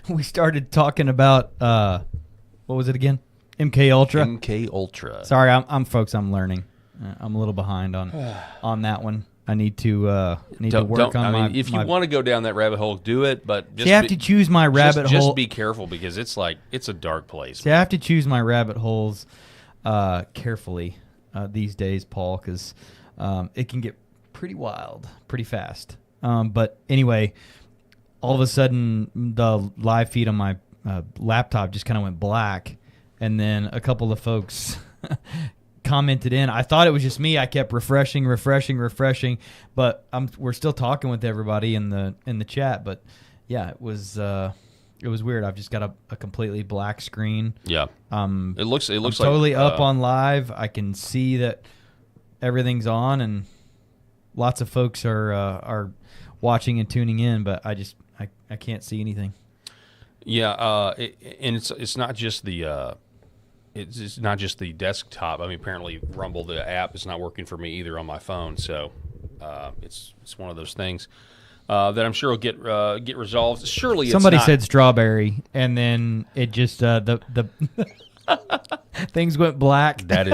we started talking about... what was it again? MK Ultra? MK Ultra. Sorry, I'm folks, I'm learning. I'm a little behind on that one. I need to work on my... If you want to go down that rabbit hole, do it, but... Just you have to choose my rabbit hole... Just be careful, because it's a dark place. See, I have to choose my rabbit holes carefully these days, Paul, because it can get pretty wild pretty fast. But anyway, all of a sudden the live feed on my laptop just kind of went black, and then a couple of folks commented in. I thought it was just me. I kept refreshing, but we're still talking with everybody in the chat. But yeah, it was weird. I've just got a completely black screen. Yeah. It looks I'm like totally up on live. I can see that everything's on, and lots of folks are watching and tuning in, but I can't see anything. Yeah, and it's not just the it's not just the desktop. I mean, apparently Rumble, the app, is not working for me either on my phone. So it's one of those things that I'm sure will get resolved. Surely somebody said strawberry, and then it just the things went black. That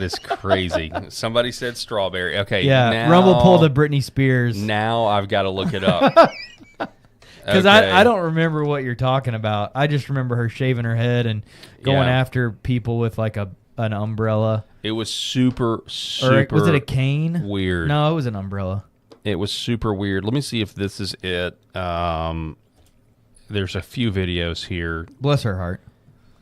is crazy. Somebody said strawberry. Okay. Yeah. Now, Rumble pulled a Britney Spears. Now I've got to look it up. Because I don't remember what you're talking about. I just remember her shaving her head and going after people with like an umbrella. It was super Or was it a cane? Weird. No, it was an umbrella. It was super weird. Let me see if this is it. There's a few videos here. Bless her heart.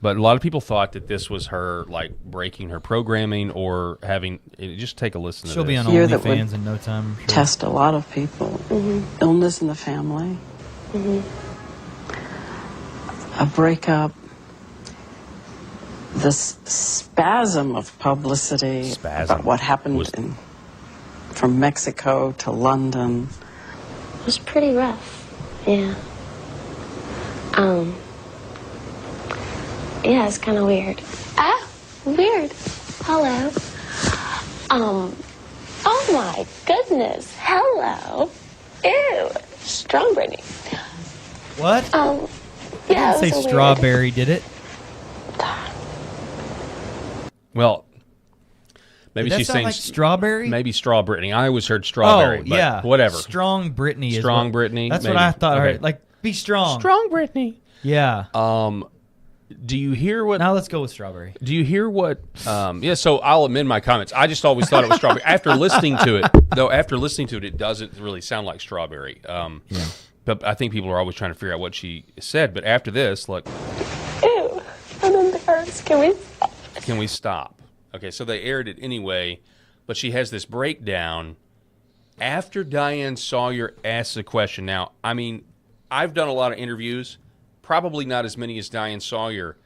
But a lot of people thought that this was her like breaking her programming or having. Just take a listen to this. She'll be on OnlyFans in no time. Sure. Test a lot of people. Illness in the family. A breakup. This spasm of publicity about what happened from Mexico to London. It was pretty rough. Yeah. Yeah, it's kind of weird. Ah, weird. Hello. Oh my goodness. Hello. Ew. Strong Britney. What? Yeah. It didn't say strawberry, did it? Well, Maybe Did that she's sound saying like strawberry. Maybe Straw Brittany. I always heard strawberry. Oh but yeah, whatever. Strong Brittany. Strong Brittany. That's maybe. what I thought. Okay. Right? Like be strong. Strong Brittany. Yeah. Do you hear what? Now let's go with strawberry. Do you hear what? Yeah. So I'll amend my comments. I just always thought it was strawberry. After listening to it, though, it doesn't really sound like strawberry. Yeah. But I think people are always trying to figure out what she said. But after this, look. Ew, I'm embarrassed. Can we stop? Okay, so they aired it anyway, but she has this breakdown after Diane Sawyer asks the question. Now, I mean, I've done a lot of interviews, probably not as many as Diane Sawyer,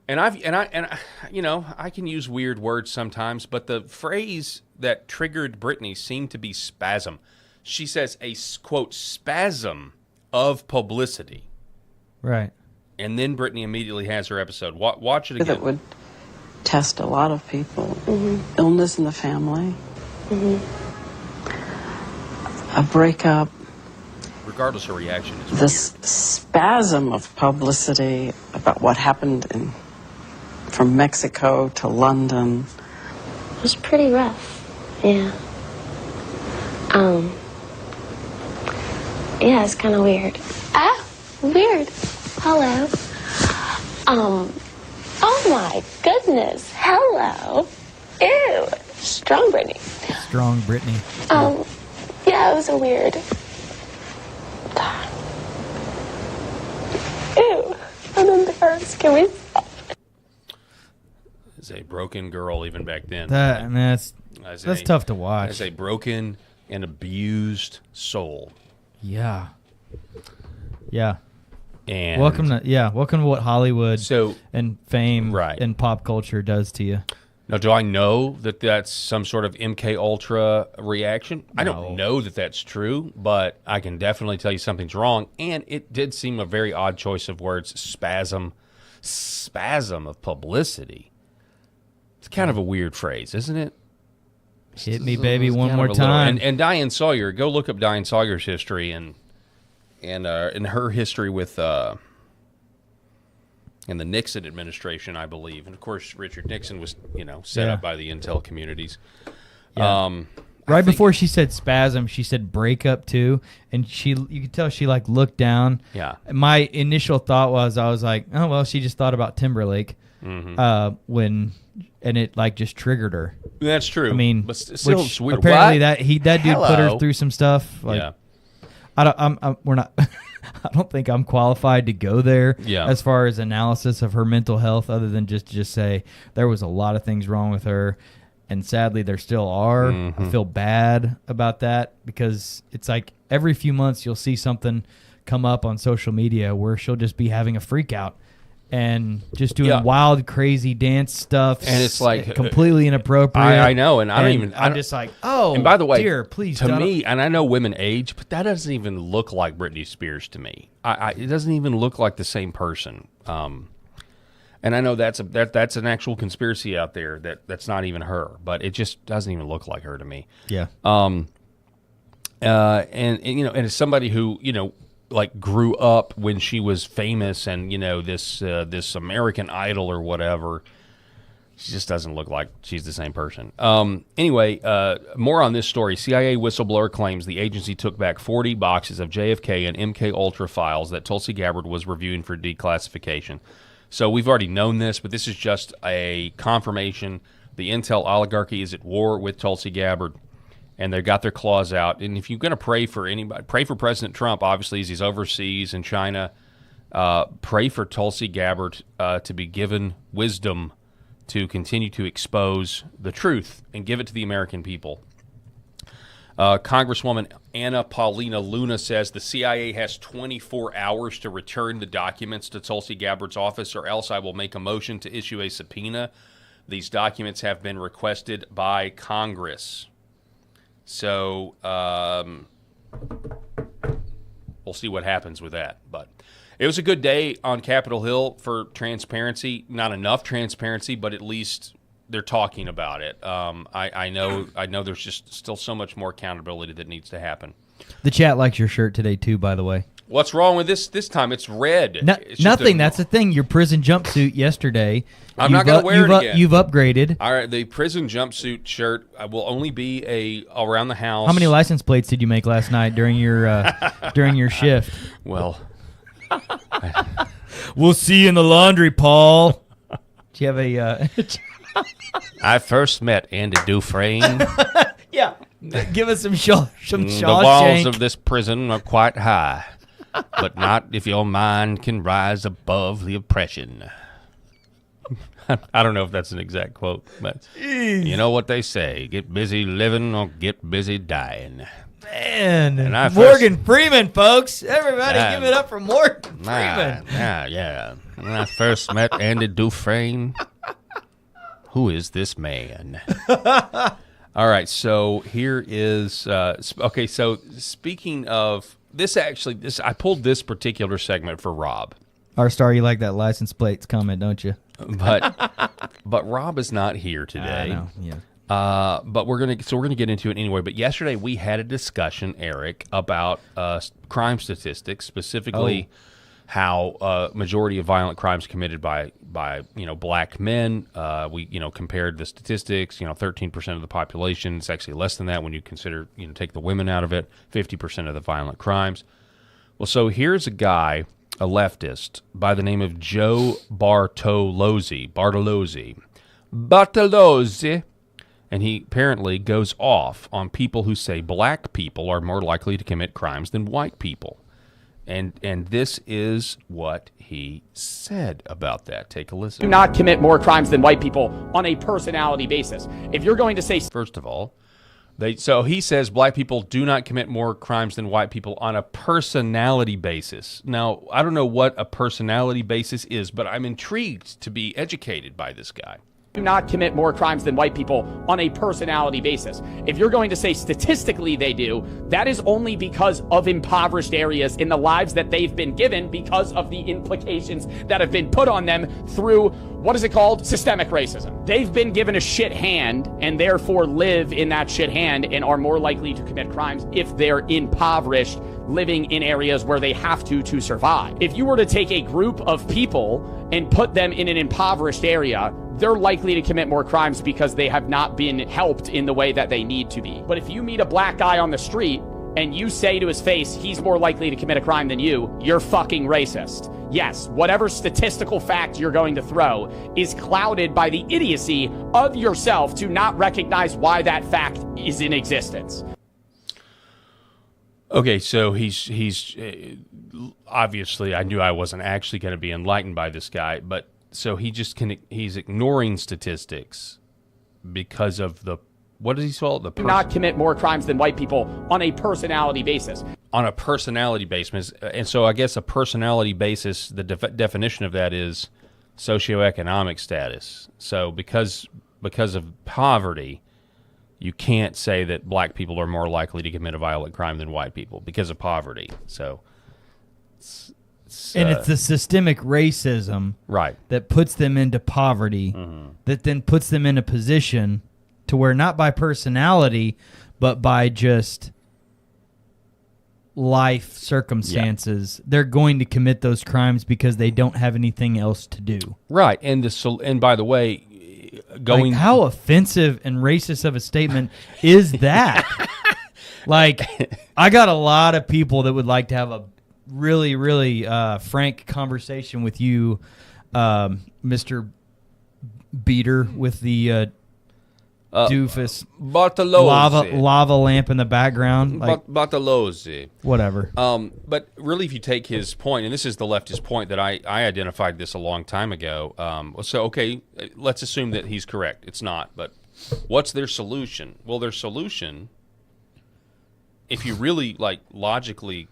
and I can use weird words sometimes, but the phrase that triggered Brittany seemed to be spasm. She says a quote spasm of publicity, right? And then Brittany immediately has her episode. Watch it again. That would test a lot of people. Illness in the family. A breakup. Regardless of reaction. Is this spasm of publicity about what happened from Mexico to London. It was pretty rough. Yeah. Yeah, it's kind of weird. Ah, weird. Hello. Oh my goodness. Hello. Ew. Strong Brittany. Strong Brittany. Yeah, it was a weird. Ew. I'm embarrassed. Can we stop? As a broken girl even back then. That's tough to watch. As a broken and abused soul. Yeah. Yeah. And welcome to what Hollywood and fame and pop culture does to you. Now, do I know that that's some sort of MK Ultra reaction? No. I don't know that that's true, but I can definitely tell you something's wrong. And it did seem a very odd choice of words, spasm of publicity. It's kind of a weird phrase, isn't it? Hit me, baby, one more time. And Diane Sawyer, go look up Diane Sawyer's history and her history with in the Nixon administration, I believe. And of course, Richard Nixon was, set up by the intel communities. Yeah. Right before she said spasm, she said breakup too, and you could tell she looked down. Yeah. My initial thought was, I was like, oh well, she just thought about Timberlake, and it just triggered her. That's true. I mean, but still, it's weird. Apparently that dude put her through some stuff. Yeah. We're not. I don't think I'm qualified to go there as far as analysis of her mental health, other than just say there was a lot of things wrong with her, and sadly there still are. I feel bad about that because it's like every few months you'll see something come up on social media where she'll just be having a freak out and just doing wild, crazy dance stuff, and it's like completely inappropriate. I know, and I'm just like, oh, and by the way, dear, please, to me, and I know women age, but that doesn't even look like Britney Spears to me. It doesn't even look like the same person. And I know that's an actual conspiracy out there that's not even her, but it just doesn't even look like her to me. Yeah. And as somebody who grew up when she was famous and this American Idol or whatever, she just doesn't look like she's the same person. Anyway, more on this story. CIA whistleblower claims the agency took back 40 boxes of JFK and MK Ultra files that Tulsi Gabbard was reviewing for declassification. So we've already known this, but this is just a confirmation. The intel oligarchy is at war with Tulsi Gabbard, and they got their claws out. And if you're going to pray for anybody, pray for President Trump, obviously, as he's overseas in China. Pray for Tulsi Gabbard to be given wisdom to continue to expose the truth and give it to the American people. Congresswoman Anna Paulina Luna says the CIA has 24 hours to return the documents to Tulsi Gabbard's office, or else I will make a motion to issue a subpoena. These documents have been requested by Congress. So we'll see what happens with that. But it was a good day on Capitol Hill for transparency. Not enough transparency, but at least they're talking about it. I know there's just still so much more accountability that needs to happen. The chat likes your shirt today too, by the way. What's wrong with this time? It's red. It's Nothing. That's the thing. Your prison jumpsuit yesterday. I'm not going to wear it again. You've upgraded. All right, the prison jumpsuit shirt will only be around the house. How many license plates did you make last night during your shift? Well, we'll see you in the laundry, Paul. Do you have a? I first met Andy Dufresne. Yeah, give us some Shawshank. The walls of this prison are quite high, but not if your mind can rise above the oppression. I don't know if that's an exact quote, but you know what they say: get busy living or get busy dying. Man, and Morgan Freeman, folks. Everybody give it up for Morgan Freeman. Yeah. When I first met Andy Dufresne, who is this man? All right, so here is okay. So speaking of this, I pulled this particular segment for Rob. R-Star, you like that license plates comment, don't you? But Rob is not here today. I know, yeah. But we're gonna get into it anyway. But yesterday we had a discussion, Eric, about crime statistics, specifically how majority of violent crimes committed by black men. We compared the statistics. 13% of the population. It's actually less than that when you consider take the women out of it. 50% of the violent crimes. Well, so here's a guy, a leftist by the name of Joe Bartolozzi, and he apparently goes off on people who say black people are more likely to commit crimes than white people. And this is what he said about that. Take a listen. Do not commit more crimes than white people on a personality basis. If you're going to say... First of all, so he says black people do not commit more crimes than white people on a personality basis. Now, I don't know what a personality basis is, but I'm intrigued to be educated by this guy. Do not commit more crimes than white people on a personality basis. If you're going to say statistically they do, that is only because of impoverished areas in the lives that they've been given because of the implications that have been put on them through, what is it called? Systemic racism. They've been given a shit hand and therefore live in that shit hand and are more likely to commit crimes if they're impoverished, living in areas where they have to survive. If you were to take a group of people and put them in an impoverished area, they're likely to commit more crimes because they have not been helped in the way that they need to be. But if you meet a black guy on the street and you say to his face, he's more likely to commit a crime than you're fucking racist. Yes, whatever statistical fact you're going to throw is clouded by the idiocy of yourself to not recognize why that fact is in existence. Okay, so he's obviously, I knew I wasn't actually going to be enlightened by this guy, but so he's ignoring statistics because of what does he call it? Do not commit more crimes than white people on a personality basis. On a personality basis, and so I guess a personality basis, the definition of that is socioeconomic status. So because of poverty, you can't say that black people are more likely to commit a violent crime than white people because of poverty. So, it's the systemic racism that puts them into poverty, that then puts them in a position to where not by personality, but by just life circumstances, they're going to commit those crimes because they don't have anything else to do. Right, and by the way, how offensive and racist of a statement is that? I got a lot of people that would like to have a really, really frank conversation with you, Mr. Beater with the doofus lava lamp in the background. Bartolozzi. Whatever. But really, if you take his point, and this is the leftist point that I identified this a long time ago. So, okay, let's assume that he's correct. It's not. But what's their solution? Well, their solution, if you really logically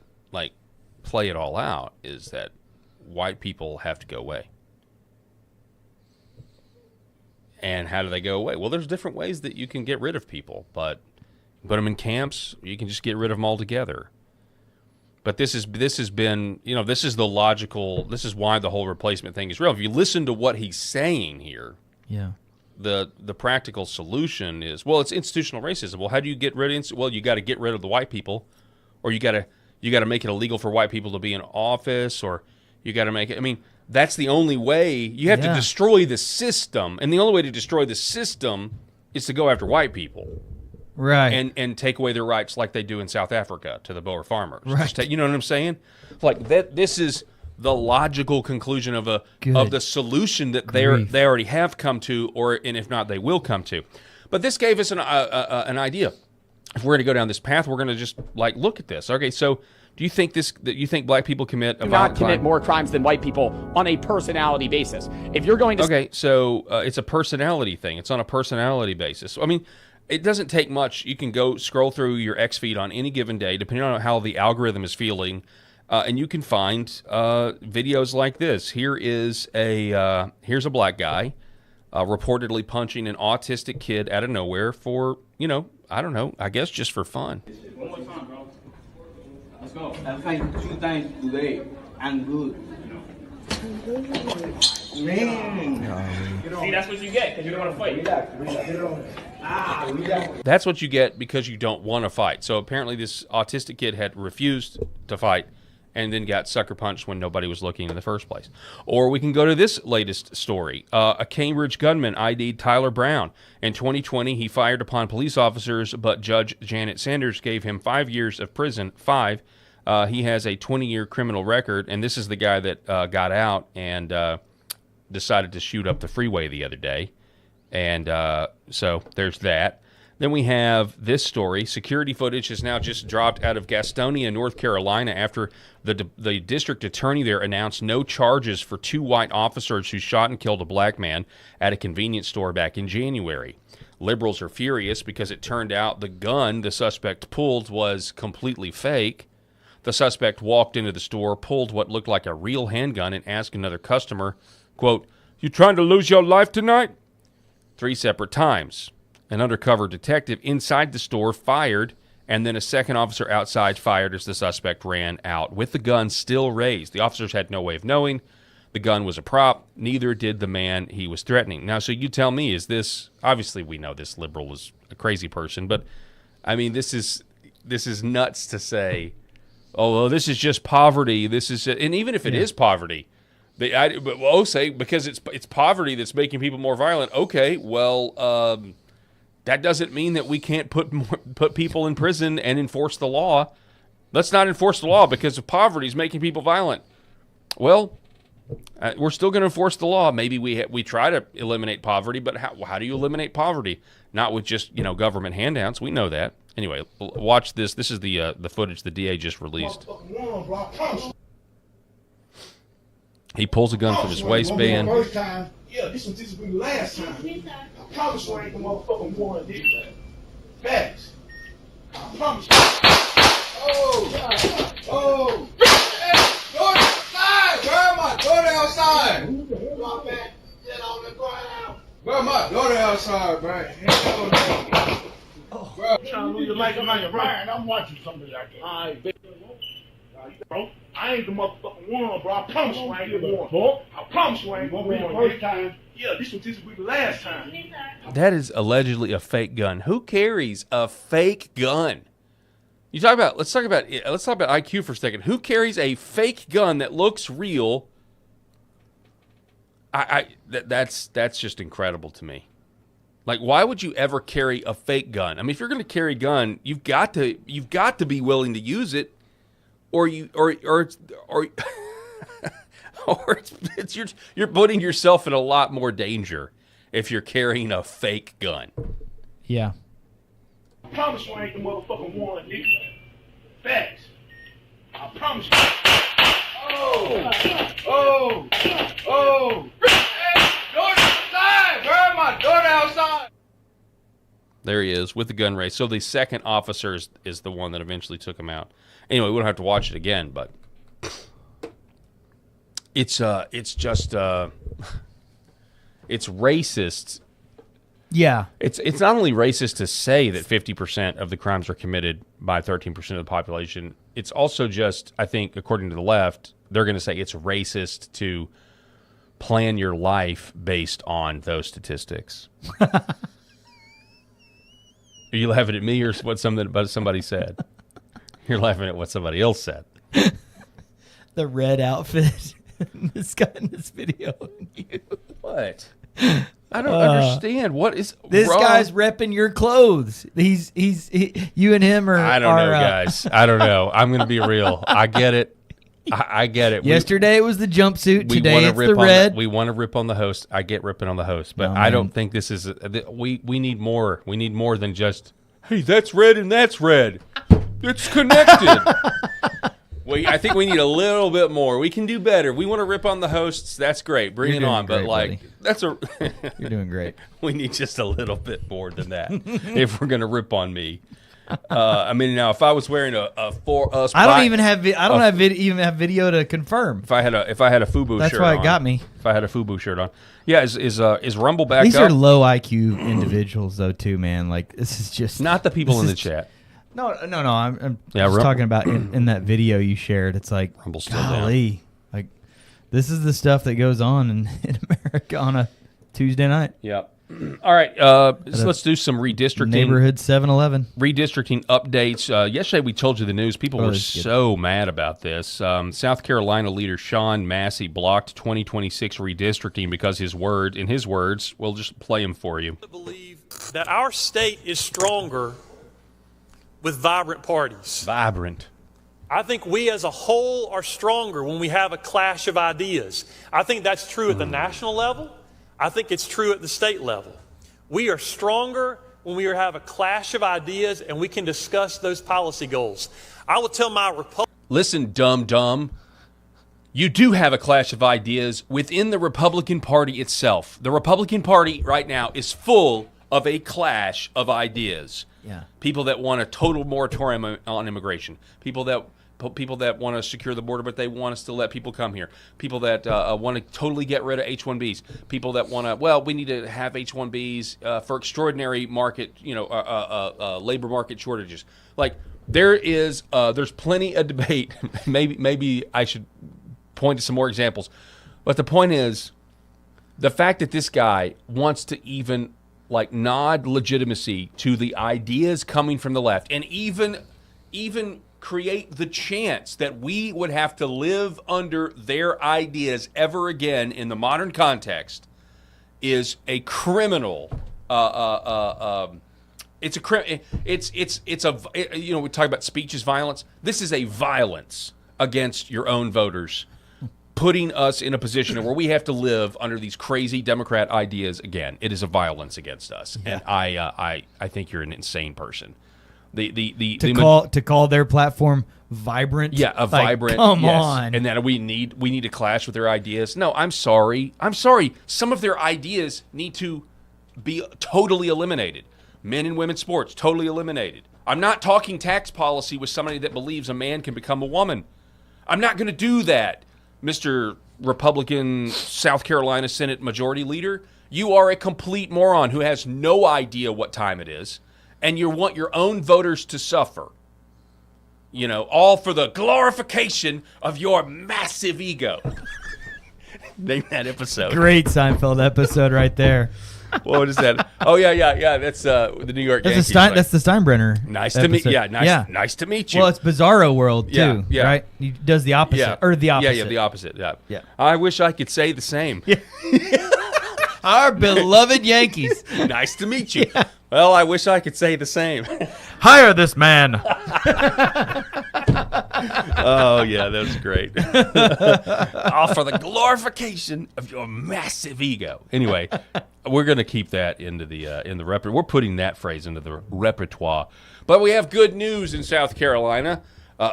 play it all out, is that white people have to go away. And how do they go away? Well, there's different ways that you can get rid of people, but you put them in camps, you can just get rid of them altogether. But this has been, this is the logical, this is why the whole replacement thing is real. If you listen to what he's saying here, the practical solution is, well, it's institutional racism. Well, how do you get rid of well, you got to get rid of the white people, or you got to make it illegal for white people to be in office, or you got to make it. I mean, that's the only way. You have to destroy the system, and the only way to destroy the system is to go after white people, right? And take away their rights, like they do in South Africa to the Boer farmers. Right. You know what I'm saying? Like that. This is the logical conclusion of the solution that they already have come to, and if not, they will come to. But this gave us an idea. If we're going to go down this path, we're going to just look at this. Okay, so do you think you think black people commit a violent crime? More crimes than white people on a personality basis? If you're going to so it's a personality thing. It's on a personality basis. I mean, it doesn't take much. You can go scroll through your X feed on any given day, depending on how the algorithm is feeling. And you can find videos like this. Here's a black guy reportedly punching an autistic kid out of nowhere for, I don't know, I guess just for fun. One more time, bro. Let's go. I think 2 things today. I'm good. Man. See, that's what you get because you don't want to fight. That's what you get because you don't want to fight. So apparently this autistic kid had refused to fight and then got sucker punched when nobody was looking in the first place. Or we can go to this latest story. A Cambridge gunman ID'd Tyler Brown. In 2020, he fired upon police officers, but Judge Janet Sanders gave him 5 years of prison. 5. He has a 20-year criminal record, and this is the guy that got out and decided to shoot up the freeway the other day. And so there's that. Then we have this story. Security footage has now just dropped out of Gastonia, North Carolina, after the district attorney there announced no charges for 2 white officers who shot and killed a black man at a convenience store back in January. Liberals are furious because it turned out the gun the suspect pulled was completely fake. The suspect walked into the store, pulled what looked like a real handgun, and asked another customer, quote, "You trying to lose your life tonight?" 3 separate times. An undercover detective inside the store fired, and then a second officer outside fired as the suspect ran out with the gun still raised. The officers had no way of knowing the gun was a prop. Neither did the man he was threatening. Now, so you tell me, is this, obviously we know this liberal is a crazy person, but I mean, this is nuts to say, oh, well, this is just poverty. This is, and even if it is poverty, say because it's poverty that's making people more violent. Okay, well, that doesn't mean that we can't put people in prison and enforce the law. Let's not enforce the law because of poverty is making people violent. Well, we're still going to enforce the law. Maybe we try to eliminate poverty, but how do you eliminate poverty? Not with just government handouts. We know that. Anyway, watch this. This is the footage the DA just released. He pulls a gun from his waistband. First time, this will be the last time. I promise you I ain't the motherfucking one, nigga. Facts. I promise you. Oh. Hey, go outside. Grab my daughter outside. My back. Get on the ground. Grab my daughter outside, man. Bro, I'm trying to lose your life on your right. I'm watching something like that. All right, baby. Bro, I ain't the motherfucking one, bro. I promise you I ain't the one. I promise you I ain't the one. The first time. Yeah, this will be the last time. That is allegedly a fake gun. Who carries a fake gun? Let's talk about IQ for a second. Who carries a fake gun that looks real? That's just incredible to me. Like, why would you ever carry a fake gun? I mean, if you're going to carry a gun, you've got to be willing to use it, or you're putting yourself in a lot more danger if you're carrying a fake gun. Yeah. I promise you I ain't the motherfucking one, nigga. Facts. I promise you. Oh. Hey, daughter outside. Grab my daughter outside. There he is with the gun raised. So the second officer is the one that eventually took him out. Anyway, we don't have to watch it again, but it's just it's racist. Yeah. It's not only racist to say that 50% of the crimes are committed by 13% of the population. It's also just, I think, according to the left, they're going to say it's racist to plan your life based on those statistics. Are you laughing at me or what somebody said? You're laughing at what somebody else said. The red outfit. This guy in this video. What? I don't understand. What is this wrong? guy's repping your clothes? You and him are. I don't know, guys. I don't know. I'm going to be real. I get it. I get it. Yesterday it was the jumpsuit. Today it's the red. We want to rip on the host. I get ripping on the host, but I don't think this is. We need more. We need more than just. Hey, that's red and that's red. It's connected. I think we need a little bit more. We can do better. We want to rip on the hosts. That's great. Bring it on. Great, but that's a. You're doing great. We need just a little bit more than that if we're gonna rip on me. I mean, now if I was wearing a I don't even have. I don't have video to confirm. If I had a FUBU that's shirt, why on, it got me. If I had a FUBU shirt on, yeah, is Rumble back? These up? are low IQ individuals, though, too, man. Like this is just not the people in the chat. No. I'm just talking about in that video you shared. It's like, Rumble's still golly, down. like this is the stuff that goes on in America on a Tuesday night. Yep. All right, let's do some redistricting. Neighborhood 7-Eleven. Redistricting updates. Yesterday we told you the news. People were so mad about this. South Carolina leader Sean Massey blocked 2026 redistricting because in his words, we'll just play him for you. I believe that our state is stronger with vibrant parties. Vibrant. I think we as a whole are stronger when we have a clash of ideas. I think that's true at the national level. I think it's true at the state level. We are stronger when we have a clash of ideas and we can discuss those policy goals. I will tell my Listen, dumb. You do have a clash of ideas within the Republican Party itself. The Republican Party right now is full of a clash of ideas. Yeah. People that want a total moratorium on immigration. People that want to secure the border, but they want us to let people come here. People that want to totally get rid of H-1Bs. People that want to, we need to have H-1Bs for extraordinary market, labor market shortages. Like there's plenty of debate. maybe I should point to some more examples, but the point is, the fact that this guy wants to even nod legitimacy to the ideas coming from the left, and even create the chance that we would have to live under their ideas ever again in the modern context is a criminal. We talk about speech is violence. This is a violence against your own voters, putting us in a position where we have to live under these crazy Democrat ideas again. It is a violence against us, and I think you're an insane person. To call their platform vibrant. Yeah, vibrant. Come on. And that we need to clash with their ideas. No, I'm sorry. Some of their ideas need to be totally eliminated. Men and women's sports, totally eliminated. I'm not talking tax policy with somebody that believes a man can become a woman. I'm not going to do that, Mr. Republican South Carolina Senate Majority Leader. You are a complete moron who has no idea what time it is. And you want your own voters to suffer, all for the glorification of your massive ego. Name that episode. Great Seinfeld episode right there. What is that? Oh yeah. That's the New York Yankees. That's the Steinbrenner. Nice episode. to meet. Yeah, nice to meet you. Well, it's Bizarro World too, yeah. Right? He does the opposite, or the opposite. Yeah, the opposite. Yeah. Yeah. I wish I could say the same. Yeah. Our beloved Yankees. Nice to meet you. Yeah. Well, I wish I could say the same. Hire this man. Oh, yeah, that was great. All for the glorification of your massive ego. Anyway, we're going to keep that in the repertoire. We're putting that phrase into the repertoire. But we have good news in South Carolina.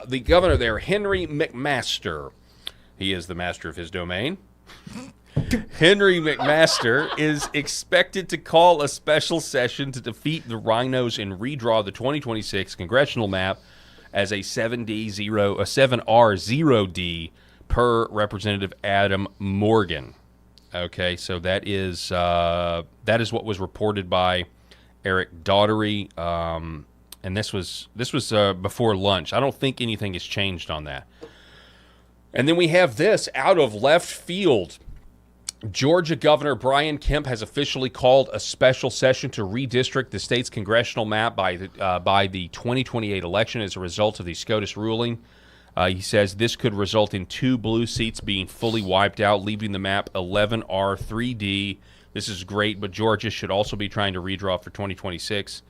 The governor there, Henry McMaster, he is the master of his domain. Henry McMaster is expected to call a special session to defeat the Rhinos and redraw the 2026 congressional map as a 7R0D per Representative Adam Morgan. Okay, so that is what was reported by Eric Daughtery, and this was before lunch. I don't think anything has changed on that. And then we have this out of left field. Georgia Governor Brian Kemp has officially called a special session to redistrict the state's congressional map by the 2028 election as a result of the SCOTUS ruling. He says this could result in 2 blue seats being fully wiped out, leaving the map 11R3D. This is great, but Georgia should also be trying to redraw for 2026.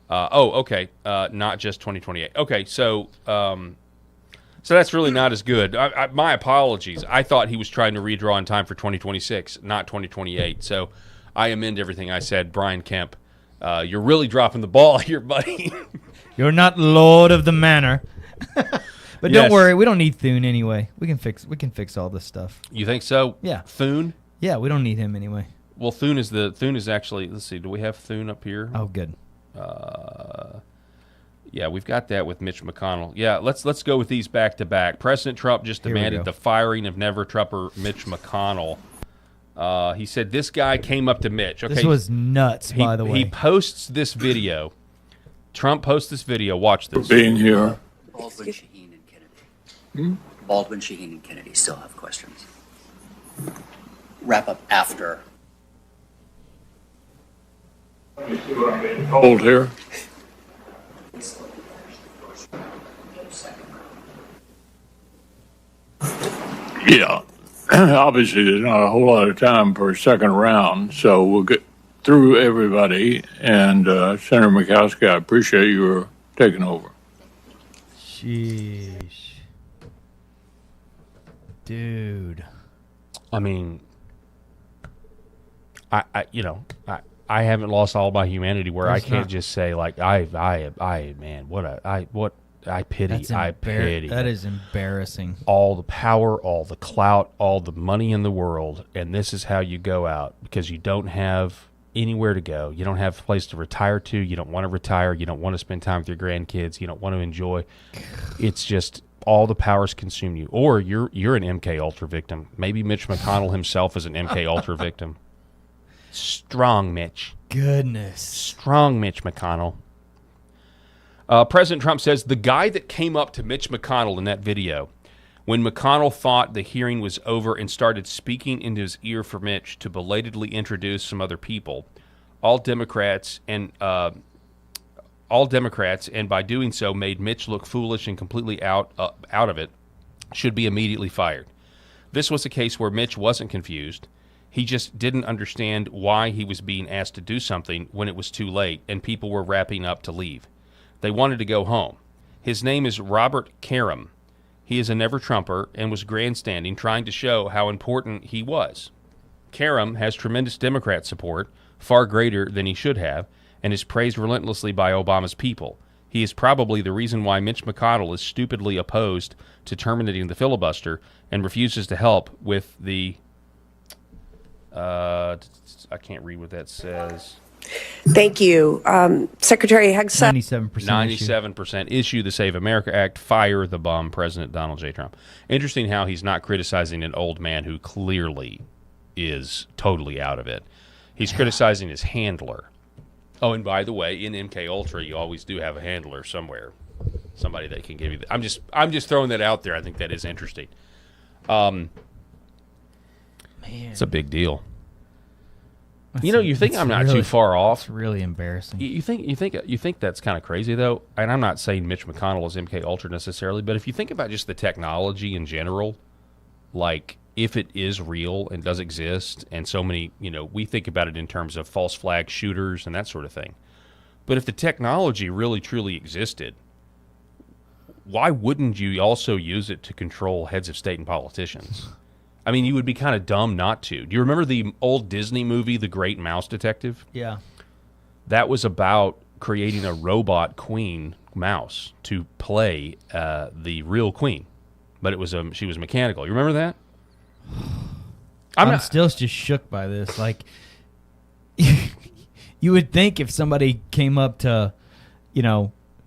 Not just 2028. Okay, so that's really not as good. My apologies. I thought he was trying to redraw in time for 2026, not 2028. So I amend everything I said. Brian Kemp, you're really dropping the ball here, buddy. You're not Lord of the Manor. But Yes. don't worry, we don't need Thune anyway. We can fix all this stuff. You think so? Yeah. Thune? Yeah, we don't need him anyway. Well, Thune is actually, let's see, do we have Thune up here? Oh, good. Yeah, we've got that with Mitch McConnell. Yeah, let's go with these back to back. President Trump just Here we demanded go. the firing of Never Trumper Mitch McConnell. He said this guy came up to Mitch. Okay, This was nuts, by the way. He posts this video. Trump posts this video. Watch this. Being here. Baldwin, Shaheen, and Kennedy. Baldwin, Shaheen, and Kennedy still have questions. Wrap up after. Hold here. Yeah. Obviously, there's not a whole lot of time for a second round, so we'll get through everybody. And Senator Murkowski, I appreciate your taking over. Sheesh. Dude. I mean, I haven't lost all my humanity where I can't just say like I pity. That is embarrassing. All the power, all the clout, all the money in the world, and this is how you go out because you don't have anywhere to go. You don't have a place to retire to. You don't want to retire. You don't want to spend time with your grandkids. You don't want to enjoy. It's just all the powers consume you. Or you're an MK Ultra victim. Maybe Mitch McConnell himself is an MK Ultra victim. Strong Mitch. Goodness. Strong Mitch McConnell. President Trump says the guy that came up to Mitch McConnell in that video, when McConnell thought the hearing was over and started speaking into his ear for Mitch to belatedly introduce some other people, all Democrats, and by doing so made Mitch look foolish and completely out of it, should be immediately fired. This was a case where Mitch wasn't confused. He just didn't understand why he was being asked to do something when it was too late and people were wrapping up to leave. They wanted to go home. His name is Robert Karam. He is a never-Trumper and was grandstanding, trying to show how important he was. Karam has tremendous Democrat support, far greater than he should have, and is praised relentlessly by Obama's people. He is probably the reason why Mitch McConnell is stupidly opposed to terminating the filibuster and refuses to help with the... I can't read what that says. Thank you. Secretary Hegseth. 97% issue the Save America Act, fire the bum, President Donald J. Trump. Interesting how he's not criticizing an old man who clearly is totally out of it. He's criticizing his handler. Oh, and by the way, in MK Ultra, you always do have a handler somewhere, somebody that can give you. I'm just throwing that out there. I think that is interesting. Man, it's a big deal. You think I'm not too far off. It's really embarrassing. You think that's kind of crazy though, and I'm not saying Mitch McConnell is MK Ultra necessarily, but if you think about just the technology in general, like if it is real and does exist, and so many, we think about it in terms of false flag shooters and that sort of thing. But if the technology really truly existed, why wouldn't you also use it to control heads of state and politicians? I mean, you would be kind of dumb not to. Do you remember the old Disney movie, The Great Mouse Detective? Yeah. That was about creating a robot queen mouse to play the real queen, but she was mechanical. You remember that? I'm still just shook by this. Like, you would think if somebody came up to,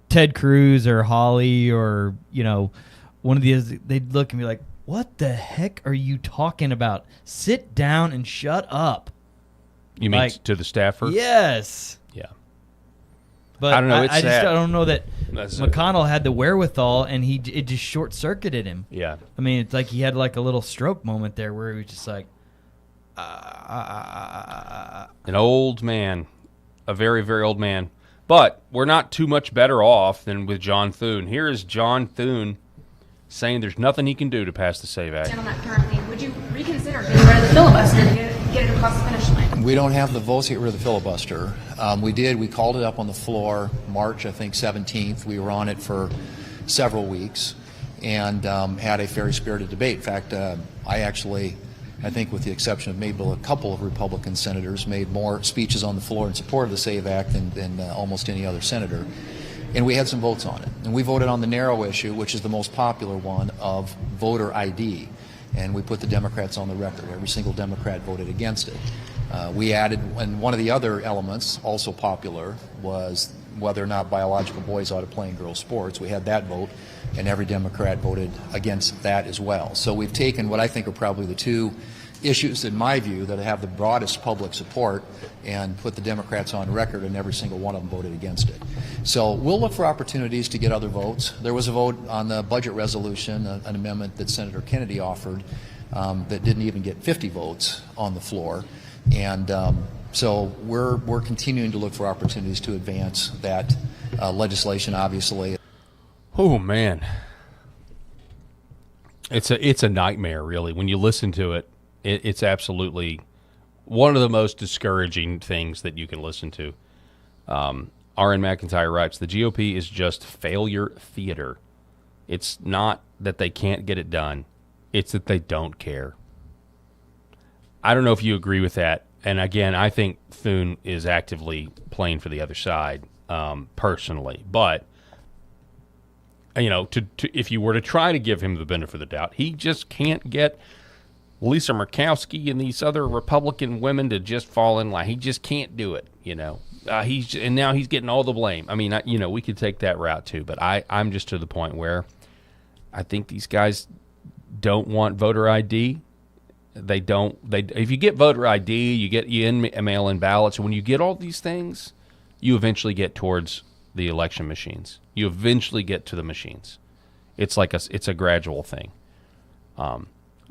Ted Cruz or Holly or, one of these, they'd look and be like, what the heck are you talking about? Sit down and shut up. You mean to the staffer? Yes. Yeah. But I don't know. I don't know that McConnell had the wherewithal, and it just short circuited him. Yeah. I mean, it's like he had like a little stroke moment there where he was just like, An old man. A very, very old man. But we're not too much better off than with John Thune. Here is John Thune saying there's nothing he can do to pass the SAVE Act. On that currently, would you reconsider getting rid of the filibuster to get it across the finish line? We don't have the votes to get rid of the filibuster. We called it up on the floor March, I think, 17th. We were on it for several weeks and had a very spirited debate. In fact, I think with the exception of maybe a couple of Republican senators, made more speeches on the floor in support of the SAVE Act than almost any other senator. And we had some votes on it. And we voted on the narrow issue, which is the most popular one, of voter ID. And we put the Democrats on the record. Every single Democrat voted against it. We added, and one of the other elements, also popular, was whether or not biological boys ought to play in girls' sports. We had that vote, and every Democrat voted against that as well. So we've taken what I think are probably the two issues, in my view, that have the broadest public support and put the Democrats on record, and every single one of them voted against it. So we'll look for opportunities to get other votes. There was a vote on the budget resolution, an amendment that Senator Kennedy offered that didn't even get 50 votes on the floor. And so we're continuing to look for opportunities to advance that legislation, obviously. Oh, man. It's a nightmare, really. When you listen to it, it's absolutely one of the most discouraging things that you can listen to. R.N. McIntyre writes, the GOP is just failure theater. It's not that they can't get it done. It's that they don't care. I don't know if you agree with that. And again, I think Thune is actively playing for the other side, personally. But, you know, if you were to try to give him the benefit of the doubt, he just can't get Lisa Murkowski and these other Republican women to just fall in line. He just can't do it, you know. And now he's getting all the blame. I mean, we could take that route too, but I'm just to the point where I think these guys don't want voter ID. If you get voter ID, you in mail-in ballots, and when you get all these things, you eventually get towards the election machines. You eventually get to the machines. It's like it's a gradual thing.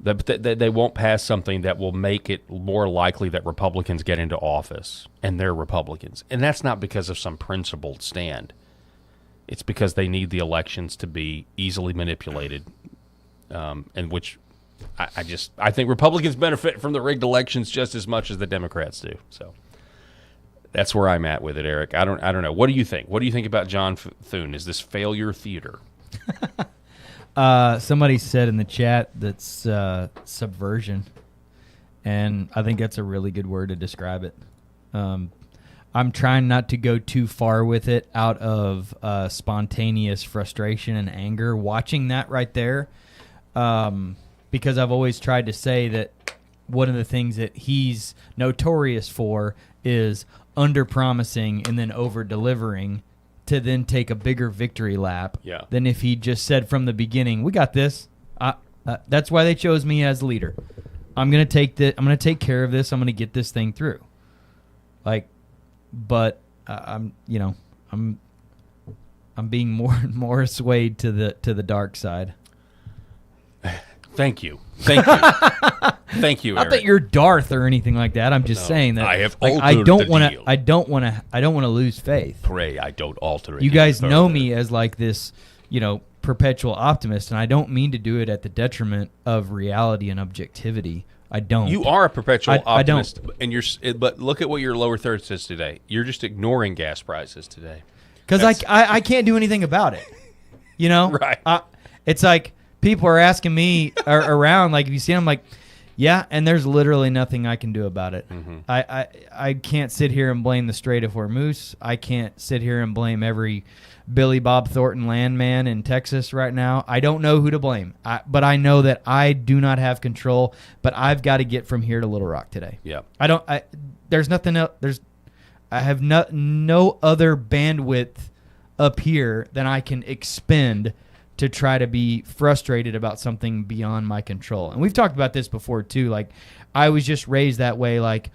They won't pass something that will make it more likely that Republicans get into office, and they're Republicans. And that's not because of some principled stand. It's because they need the elections to be easily manipulated, and which I think Republicans benefit from the rigged elections just as much as the Democrats do. So that's where I'm at with it, Eric. I don't know. What do you think? What do you think about John Thune? Is this failure theater? Somebody said in the chat that's subversion, and I think that's a really good word to describe it. I'm trying not to go too far with it out of spontaneous frustration and anger watching that right there, because I've always tried to say that one of the things that he's notorious for is under-promising and then over-delivering, to then take a bigger victory lap than if he just said from the beginning, "We got this." That's why they chose me as leader. I'm gonna take take care of this. I'm gonna get this thing through. But I'm being more and more swayed to the dark side. Thank you. Thank you, Eric. Not that you're Darth or anything like that. I'm just saying that I have I don't want to lose faith. Pray I don't alter it. You guys know me as like this, perpetual optimist, and I don't mean to do it at the detriment of reality and objectivity. I don't. You are a perpetual optimist, I don't. And but look at what your lower third says today. You're just ignoring gas prices today. Because I can't do anything about it. Right. It's like people are asking me around, like, if you see them, like, yeah, and there's literally nothing I can do about it. Mm-hmm. I can't sit here and blame the Strait of Hormuz. I can't sit here and blame every Billy Bob Thornton landman in Texas right now. I don't know who to blame, but I know that I do not have control. But I've got to get from here to Little Rock today. Yeah. There's nothing else. I have no other bandwidth up here than I can expend to try to be frustrated about something beyond my control. And we've talked about this before too. Like, I was just raised that way. Like,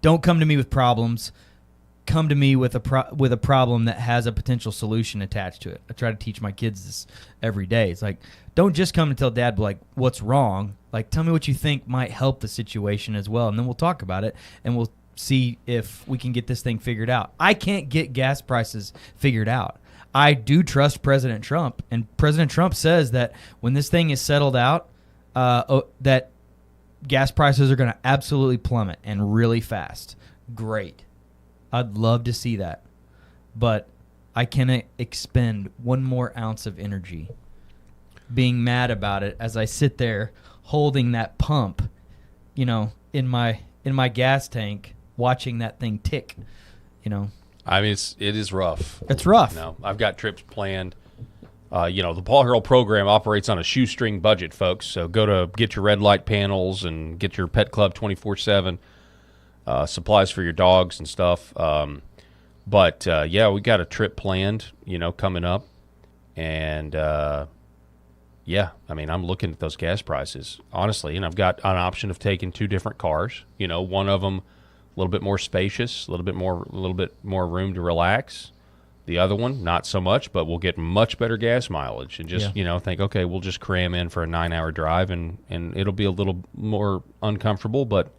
don't come to me with problems. Come to me with a problem that has a potential solution attached to it. I try to teach my kids this every day. It's like, don't just come and tell Dad, like, what's wrong. Like, tell me what you think might help the situation as well, and then we'll talk about it, and we'll see if we can get this thing figured out. I can't get gas prices figured out. I do trust President Trump, and President Trump says that when this thing is settled out, that gas prices are going to absolutely plummet and really fast. Great. I'd love to see that. But I cannot expend one more ounce of energy being mad about it as I sit there holding that pump, in my gas tank, watching that thing tick, I mean, it is rough. It's rough. I've got trips planned. The Paul Harrell program operates on a shoestring budget, folks. So go to get your red light panels and get your Pet Club 24/7 supplies for your dogs and stuff. But we got a trip planned, coming up, and I'm looking at those gas prices honestly, and I've got an option of taking 2 different cars. One of them a little bit more spacious, a little bit more room to relax. The other one, not so much, but we'll get much better gas mileage and just, think, okay, we'll just cram in for a 9-hour drive and it'll be a little more uncomfortable. But,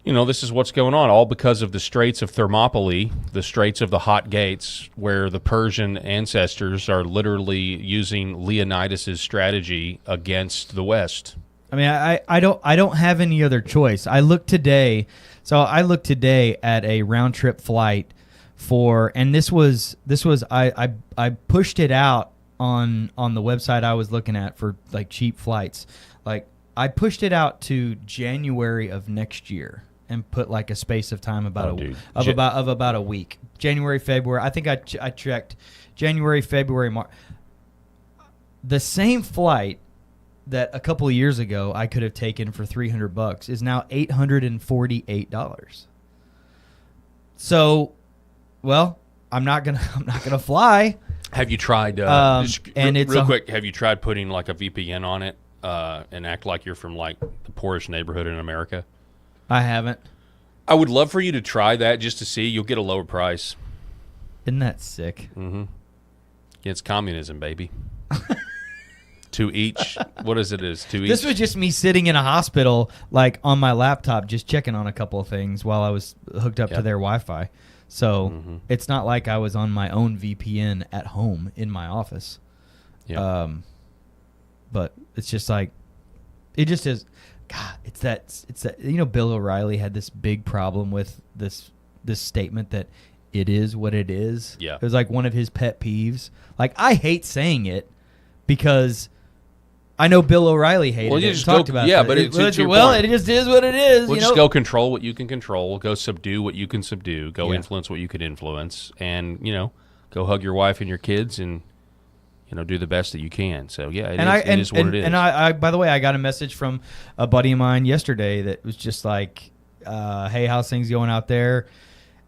this is what's going on, all because of the Straits of Thermopylae, the Straits of the Hot Gates, where the Persian ancestors are literally using Leonidas's strategy against the West. I mean, I don't have any other choice. I looked today at a round trip flight and this was I pushed it out on the website I was looking at for like cheap flights. Like I pushed it out to January of next year and put like a space of time about a week. January, February. I think I checked January, February, March. The same flight that a couple of years ago I could have taken for $300 is now $848. So, well, I'm not gonna fly. Have you tried? Real quick, have you tried putting like a VPN on it and act like you're from like the poorest neighborhood in America? I haven't. I would love for you to try that just to see. You'll get a lower price. Isn't that sick? Mm-hmm. It's communism, baby. To each, what is it? To each. This was just me sitting in a hospital, like on my laptop, just checking on a couple of things while I was hooked up to their Wi-Fi. So it's not like I was on my own VPN at home in my office. Yeah. But it's just like, it just is. God, it's that. Bill O'Reilly had this big problem with this statement that it is what it is. Yeah. It was like one of his pet peeves. Like I hate saying it because I know Bill O'Reilly hated it and talked about it. Yeah, but it just is what it is. We'll just go control what you can control. Go subdue what you can subdue. Go influence what you can influence. And, go hug your wife and your kids and, do the best that you can. So, yeah, it is what it is. And I, by the way, I got a message from a buddy of mine yesterday that was just like, hey, how's things going out there?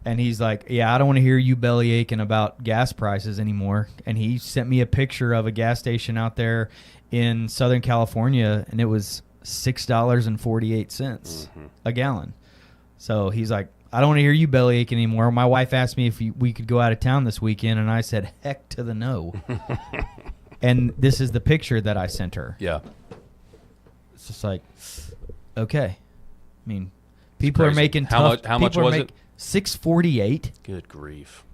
And he's like, yeah, I don't want to hear you belly aching about gas prices anymore. And he sent me a picture of a gas station out there in Southern California, and it was $6.48 a gallon. So he's like, I don't want to hear you belly aching anymore. My wife asked me if we could go out of town this weekend, and I said, heck to the no. And this is the picture that I sent her. Yeah. It's just like, okay. I mean, people are making tough. How much was it? $6.48. Good grief.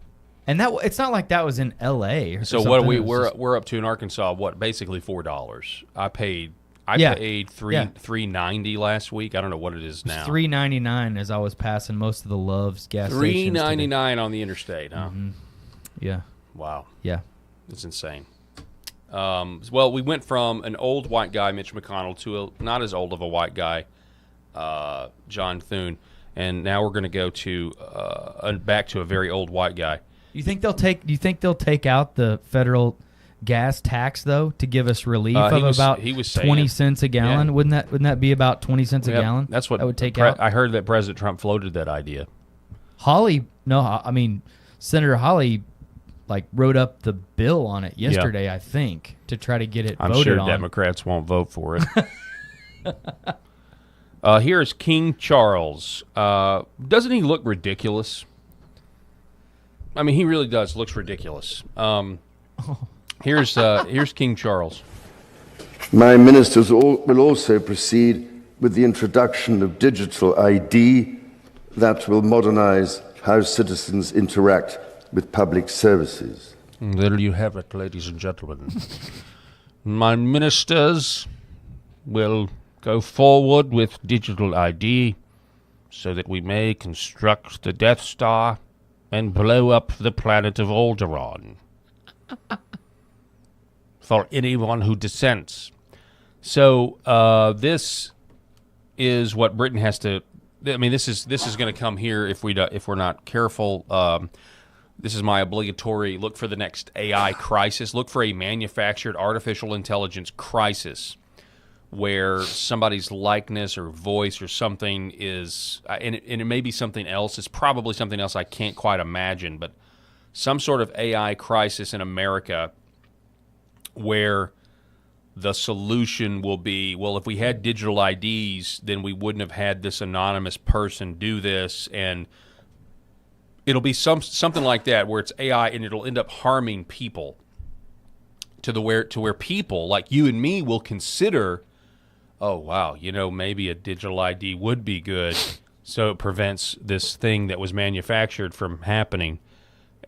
And that it's not like that was in L.A. or so something. We're up to in Arkansas, basically $4. I paid $3.90 last week. I don't know what it is now. $3.99 as I was passing most of the Love's gas stations. $3.99 on the interstate, huh? Mm-hmm. Yeah. Wow. Yeah. It's insane. Well, we went from an old white guy, Mitch McConnell, to a not as old of a white guy, John Thune, and now we're going to go to back to a very old white guy. Do you think they'll take out the federal gas tax though to give us relief of about 20 cents a gallon? Yeah. Wouldn't that be about 20 cents a gallon? That's what that would take out. I heard that President Trump floated that idea. Senator Hawley wrote up the bill on it yesterday, I think, to try to get it voted on. I'm sure Democrats won't vote for it. Here's King Charles. Doesn't he look ridiculous? I mean, he really does. Looks ridiculous. Here's King Charles. My ministers will also proceed with the introduction of digital ID that will modernize how citizens interact with public services. There you have it, ladies and gentlemen. My ministers will go forward with digital ID so that we may construct the Death Star and blow up the planet of Alderaan. For anyone who dissents. So this is what Britain has to. I mean, this is going to come here if we're not careful. This is my obligatory look for the next AI crisis. Look for a manufactured artificial intelligence crisis where somebody's likeness or voice or something is, and it may be something else. It's probably something else I can't quite imagine, but some sort of AI crisis in America where the solution will be, well, if we had digital IDs, then we wouldn't have had this anonymous person do this, and it'll be something like that where it's AI and it'll end up harming people to where people like you and me will consider, oh wow, maybe a digital ID would be good, so it prevents this thing that was manufactured from happening,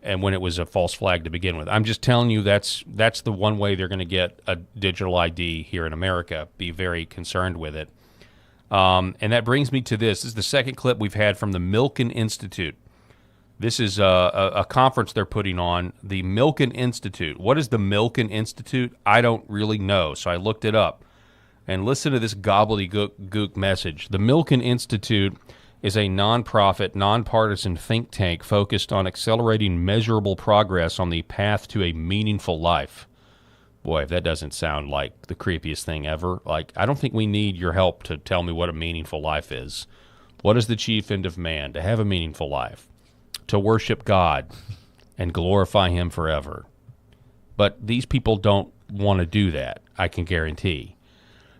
and when it was a false flag to begin with. I'm just telling you that's the one way they're going to get a digital ID here in America. Be very concerned with it. And that brings me to this. This is the second clip we've had from the Milken Institute. This is a conference they're putting on, the Milken Institute. What is the Milken Institute? I don't really know, so I looked it up. And listen to this gobbledygook message. The Milken Institute is a nonprofit, nonpartisan think tank focused on accelerating measurable progress on the path to a meaningful life. Boy, if that doesn't sound like the creepiest thing ever. Like, I don't think we need your help to tell me what a meaningful life is. What is the chief end of man? To have a meaningful life. To worship God and glorify Him forever. But these people don't want to do that, I can guarantee.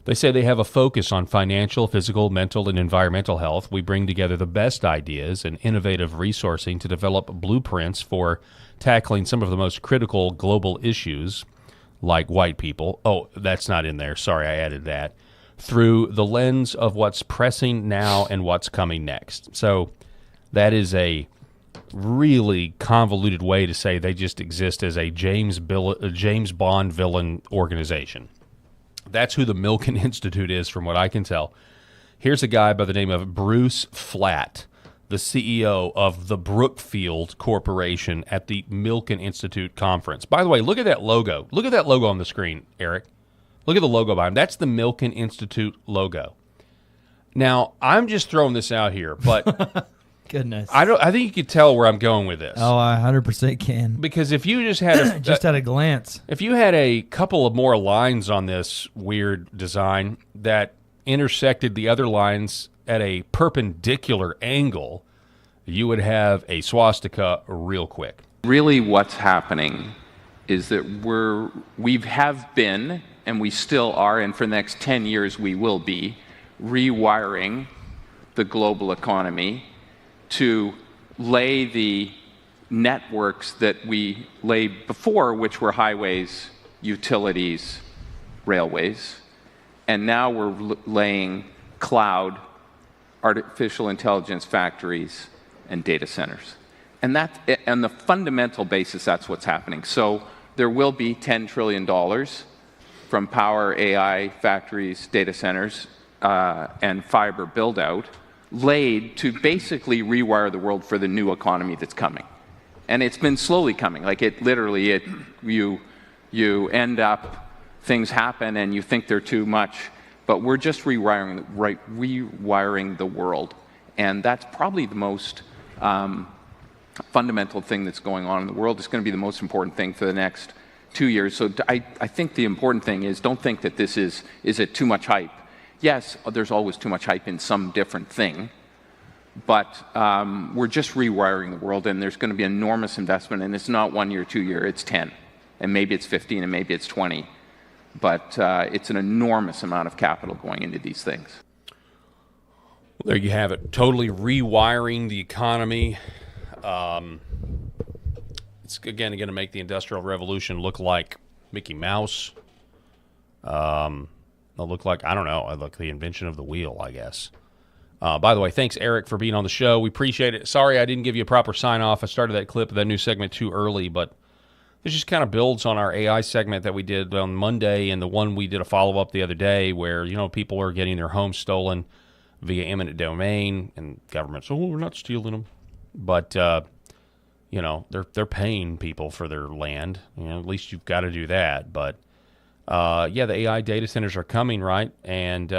They say they have a focus on financial, physical, mental, and environmental health. We bring together the best ideas and innovative resourcing to develop blueprints for tackling some of the most critical global issues, like white people. Oh, that's not in there. Sorry, I added that. Through the lens of what's pressing now and what's coming next. So that is a really convoluted way to say they just exist as a James Bond villain organization. That's who the Milken Institute is, from what I can tell. Here's a guy by the name of Bruce Flatt, the CEO of the Brookfield Corporation at the Milken Institute conference. By the way, look at that logo. Look at that logo on the screen, Eric. Look at the logo behind him. That's the Milken Institute logo. Now, I'm just throwing this out here, but goodness, I think you could tell where I'm going with this. Oh, I 100% can. Because if you just had just at a glance, if you had a couple of more lines on this weird design that intersected the other lines at a perpendicular angle, you would have a swastika real quick. Really what's happening is that we have been, and we still are, and for the next 10 years we will be, rewiring the global economy to lay the networks that we laid before, which were highways, utilities, railways, and now we're laying cloud, artificial intelligence factories, and data centers. And that's, on the fundamental basis, that's what's happening. So there will be $10 trillion from power, AI, factories, data centers, and fiber build-out laid to basically rewire the world for the new economy that's coming. And it's been slowly coming. Like it literally, you end up, things happen and you think they're too much, but we're just rewiring the world. And that's probably the most fundamental thing that's going on in the world. It's going to be the most important thing for the next 2 years. So I think the important thing is, don't think that this is it too much hype? Yes, there's always too much hype in some different thing, but we're just rewiring the world, and there's going to be enormous investment, and it's not 1 year, 2 year, it's 10, and maybe it's 15, and maybe it's 20, but it's an enormous amount of capital going into these things. Well, there you have it, totally rewiring the economy. It's again going to make the Industrial Revolution look like Mickey Mouse. It looked like, I don't know, like the invention of the wheel, I guess. By the way, thanks, Eric, for being on the show. We appreciate it. Sorry I didn't give you a proper sign-off. I started that clip of that new segment too early, but this just kind of builds on our AI segment that we did on Monday and the one we did a follow-up the other day where, people are getting their homes stolen via eminent domain, and governments, we're not stealing them. But, they're paying people for their land. At least you've got to do that. But, the AI data centers are coming, right? And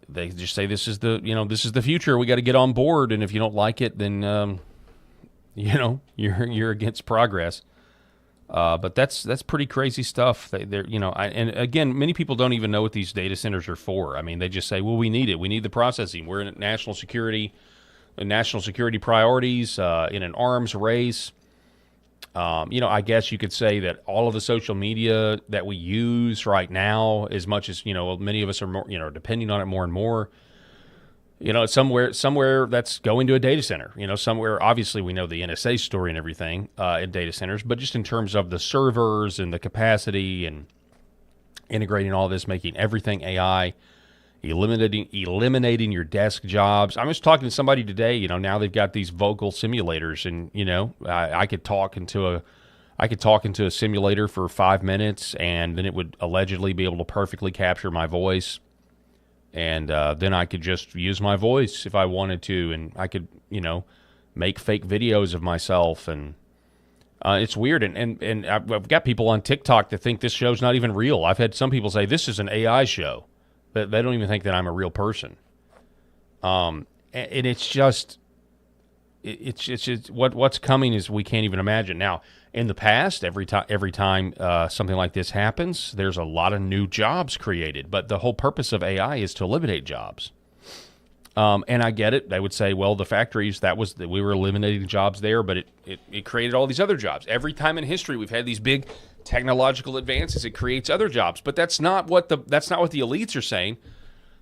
they just say this is the future. We got to get on board, and if you don't like it, then you're against progress. But that's pretty crazy stuff. And again, many people don't even know what these data centers are for. I mean, they just say, well, we need it. We need the processing. We're in national security priorities, in an arms race. I guess you could say that all of the social media that we use right now, as much as, many of us are more, depending on it more and more, somewhere that's going to a data center, somewhere. Obviously we know the NSA story and everything, in data centers, but just in terms of the servers and the capacity and integrating all this, making everything AI, eliminating your desk jobs. I was talking to somebody today, now they've got these vocal simulators, and, I could talk into a simulator for 5 minutes, and then it would allegedly be able to perfectly capture my voice. And then I could just use my voice if I wanted to, and I could, make fake videos of myself. And it's weird. And I've got people on TikTok that think this show's not even real. I've had some people say this is an AI show. They don't even think that I'm a real person. And it's just what's coming is we can't even imagine. Now, in the past, every time something like this happens, there's a lot of new jobs created. But the whole purpose of AI is to eliminate jobs. And I get it. They would say, well, the factories, we were eliminating jobs there, but it created all these other jobs. Every time in history we've had these big technological advances, it creates other jobs. But that's not what the elites are saying.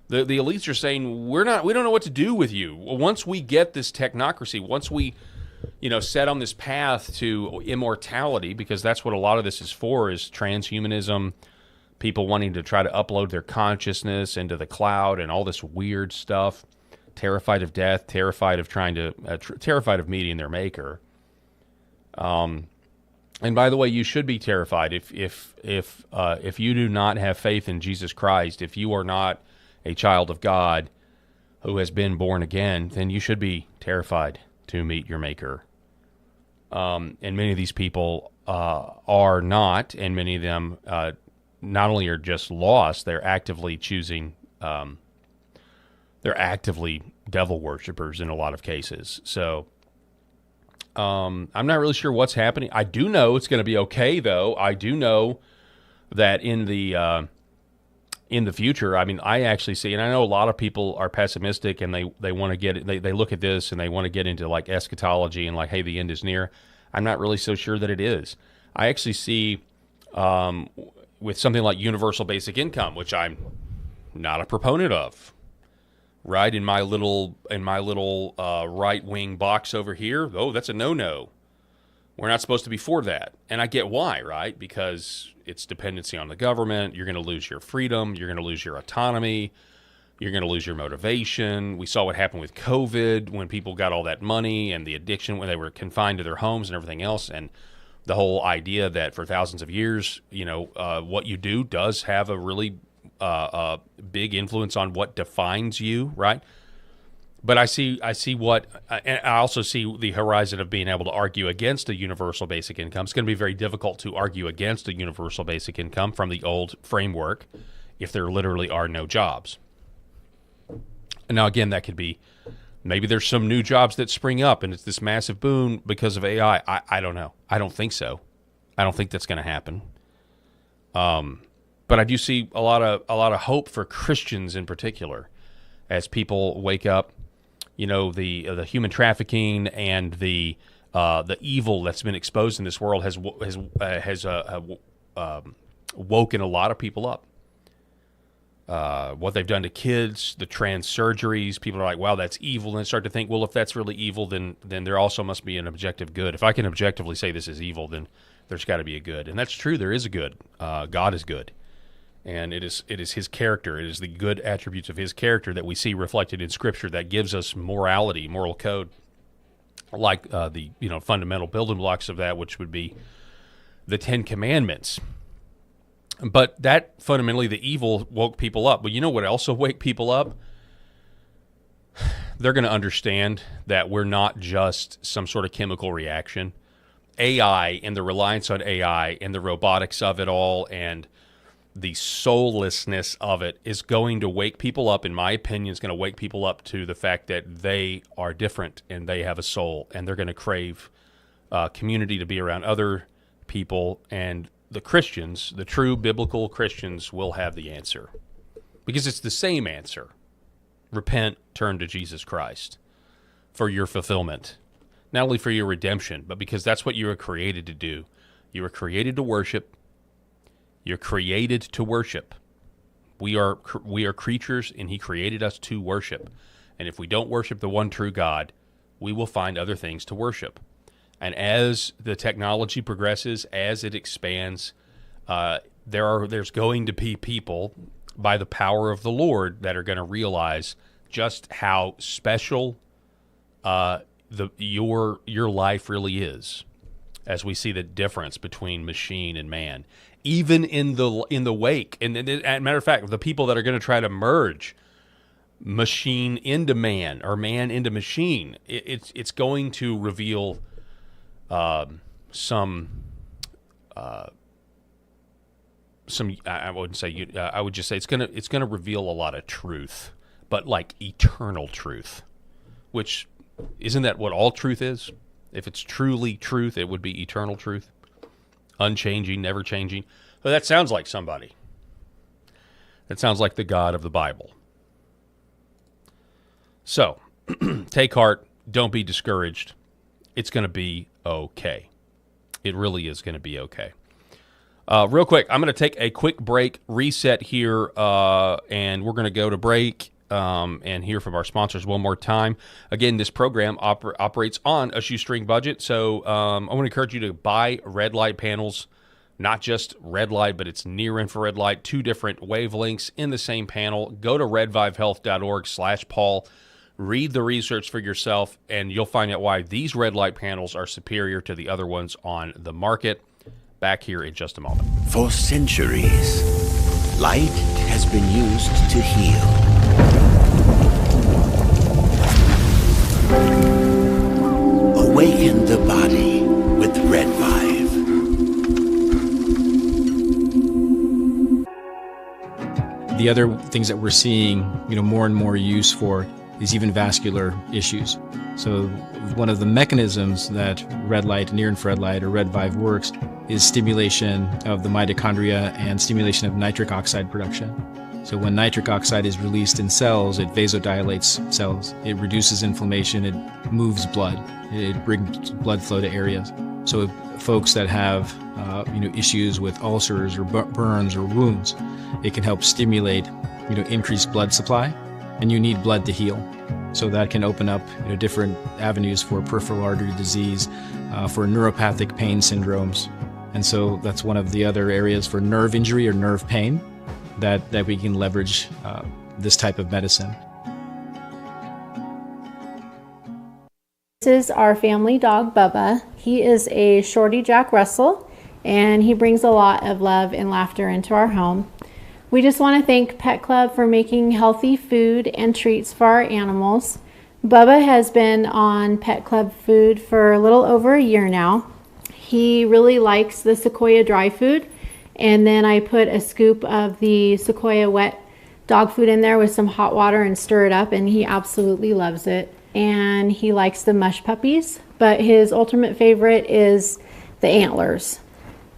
The elites are saying we don't know what to do with you. Once we get this technocracy, once we set on this path to immortality, because that's what a lot of this is for, is transhumanism, people wanting to try to upload their consciousness into the cloud and all this weird stuff, terrified of death, terrified of meeting their maker. And by the way, you should be terrified if you do not have faith in Jesus Christ, if you are not a child of God who has been born again, then you should be terrified to meet your maker. And many of these people are not, and many of them not only are just lost, they're actively choosing, they're actively devil worshipers in a lot of cases. So I'm not really sure what's happening. I do know it's going to be okay, though. I do know that in the future, I mean, I actually see, and I know a lot of people are pessimistic, and they want to get, they look at this and they want to get into like eschatology and like, hey, the end is near. I'm not really so sure that it is. I actually see with something like universal basic income, which I'm not a proponent of, right? In my little right-wing box over here, oh, that's a no-no. We're not supposed to be for that. And I get why, right? Because it's dependency on the government. You're going to lose your freedom. You're going to lose your autonomy. You're going to lose your motivation. We saw what happened with COVID when people got all that money and the addiction when they were confined to their homes and everything else. And the whole idea that for thousands of years, what you do does have a really big influence on what defines you, right? But I see what, and I also see the horizon of being able to argue against a universal basic income. It's going to be very difficult to argue against a universal basic income from the old framework if there literally are no jobs. And now, again, that could be, maybe there's some new jobs that spring up and it's this massive boom because of AI. I don't know. I don't think so. I don't think that's going to happen. But I do see a lot of hope for Christians in particular as people wake up. The human trafficking and the evil that's been exposed in this world has woken a lot of people up. what they've done to kids, the trans surgeries. People are like, wow, that's evil. And start to think, well, if that's really evil, then there also must be an objective good. If I can objectively say this is evil, then there's got to be a good. And that's true. There is a good. God is good. And it is his character. It is the good attributes of his character that we see reflected in Scripture that gives us morality, moral code, like the fundamental building blocks of that, which would be the Ten Commandments. But that fundamentally, the evil woke people up. But you know what else will wake people up? They're going to understand that we're not just some sort of chemical reaction. AI and the reliance on AI and the robotics of it all and the soullessness of it is going to wake people up, in my opinion, is going to wake people up to the fact that they are different and they have a soul, and they're going to crave community, to be around other people. And the Christians, the true biblical Christians, will have the answer, because it's the same answer. Repent, turn to Jesus Christ for your fulfillment, not only for your redemption, but because that's what you were created to do. You were created to worship. You're created to worship. We are creatures, and he created us to worship. And if we don't worship the one true God, we will find other things to worship. And as the technology progresses, as it expands, there's going to be people, by the power of the Lord, that are going to realize just how special your life really is, as we see the difference between machine and man. Even in the wake, and as a matter of fact, the people that are going to try to merge machine into man or man into machine, it's going to reveal some. I wouldn't say. I would just say it's gonna reveal a lot of truth, but like eternal truth, which isn't that what all truth is? If it's truly truth, it would be eternal truth. Unchanging, never changing. Well, that sounds like somebody. That sounds like the God of the Bible. So, take heart. Don't be discouraged. It's going to be okay. It really is going to be okay. Real quick, I'm going to take a quick break, reset here, and we're going to go to break and hear from our sponsors one more time. Again, this program operates on a shoestring budget, so I want to encourage you to buy red light panels, not just red light, but it's near infrared light, 2 different wavelengths in the same panel. Go to redvivehealth.org/Paul. Read the research for yourself, and you'll find out why these red light panels are superior to the other ones on the market. Back here in just a moment. For centuries, light has been used to heal. Awaken the body with Red Vive. The other things that we're seeing, more and more use for is even vascular issues. So one of the mechanisms that red light, near infrared light, or Red Vive works is stimulation of the mitochondria and stimulation of nitric oxide production. So when nitric oxide is released in cells, it vasodilates cells. It reduces inflammation. It moves blood. It brings blood flow to areas. So folks that have issues with ulcers or burns or wounds, it can help stimulate increased blood supply, and you need blood to heal. So that can open up different avenues for peripheral artery disease, for neuropathic pain syndromes. And so that's one of the other areas for nerve injury or nerve pain that we can leverage this type of medicine. This is our family dog, Bubba. He is a Shorty Jack Russell, and he brings a lot of love and laughter into our home. We just want to thank Pet Club for making healthy food and treats for our animals. Bubba has been on Pet Club food for a little over a year now. He really likes the Sequoia dry food, and then I put a scoop of the Sequoia wet dog food in there with some hot water and stir it up, and he absolutely loves it. And he likes the mush puppies, but his ultimate favorite is the antlers.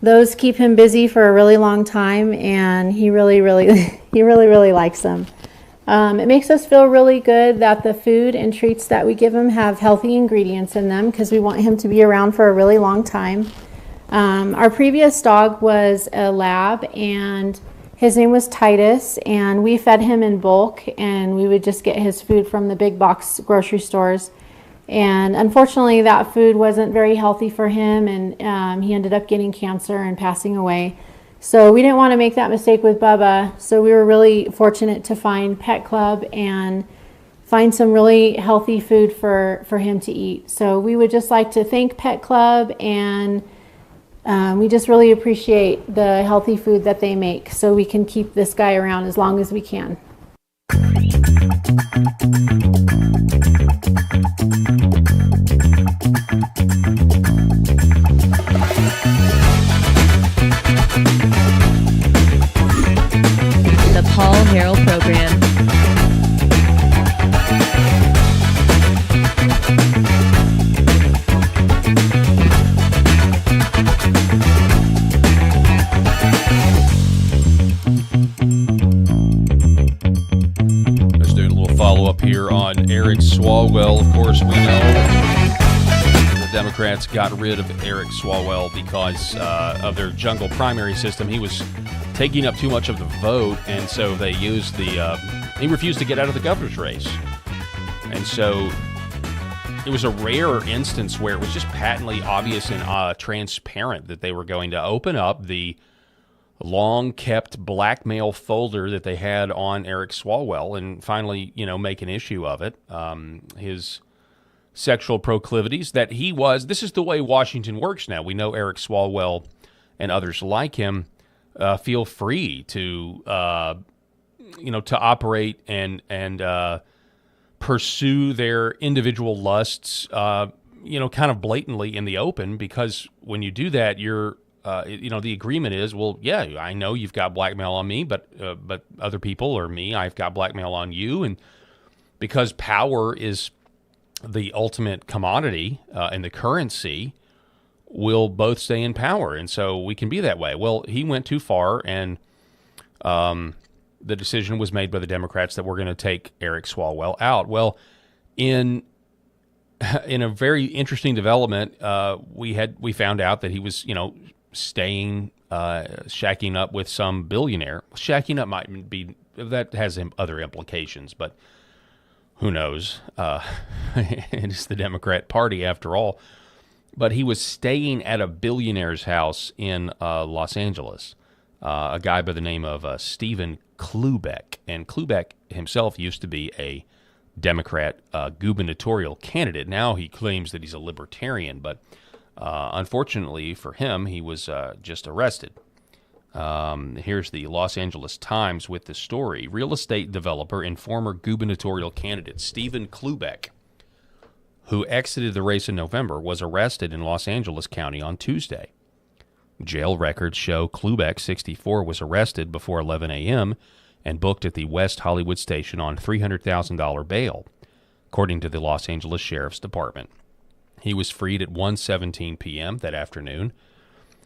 Those keep him busy for a really long time, and he really likes them. It makes us feel really good that the food and treats that we give him have healthy ingredients in them, because we want him to be around for a really long time. Our previous dog was a lab, and His name was Titus, and we fed him in bulk, and we would just get his food from the big box grocery stores. And unfortunately, that food wasn't very healthy for him, and he ended up getting cancer and passing away. So we didn't want to make that mistake with Bubba. So we were really fortunate to find Pet Club and find some really healthy food for him to eat. So we would just like to thank Pet Club, and we just really appreciate the healthy food that they make so we can keep this guy around as long as we can. The Paul Harrell Program. Let's do a little follow-up here on Eric Swalwell. Of course, we know the Democrats got rid of Eric Swalwell because of their jungle primary system. He was taking up too much of the vote, and so they used he refused to get out of the governor's race. And so it was a rare instance where it was just patently obvious and transparent that they were going to open up the long-kept blackmail folder that they had on Eric Swalwell and finally, make an issue of it. His sexual proclivities that this is the way Washington works now. We know Eric Swalwell and others like him feel free to, to operate and pursue their individual lusts, kind of blatantly in the open, because when you do that, you're, the agreement is, well, yeah, I know you've got blackmail on me, but other people or me, I've got blackmail on you. And because power is the ultimate commodity and the currency, we'll both stay in power. And so we can be that way. Well, he went too far, and the decision was made by the Democrats that we're going to take Eric Swalwell out. Well, in a very interesting development, we found out that he was, staying, shacking up with some billionaire. Shacking up might be, that has other implications, but who knows? It is the Democrat Party after all. But he was staying at a billionaire's house in Los Angeles, a guy by the name of Stephen Klubeck. And Klubeck himself used to be a Democrat gubernatorial candidate. Now he claims that he's a libertarian, but unfortunately for him, he was just arrested. Here's the Los Angeles Times with the story. Real estate developer and former gubernatorial candidate Stephen Klubeck, who exited the race in November, was arrested in Los Angeles County on Tuesday. Jail records show Klubeck, 64, was arrested before 11 a.m. and booked at the West Hollywood station on $300,000 bail, according to the Los Angeles Sheriff's Department. He was freed at 1:17 p.m. that afternoon.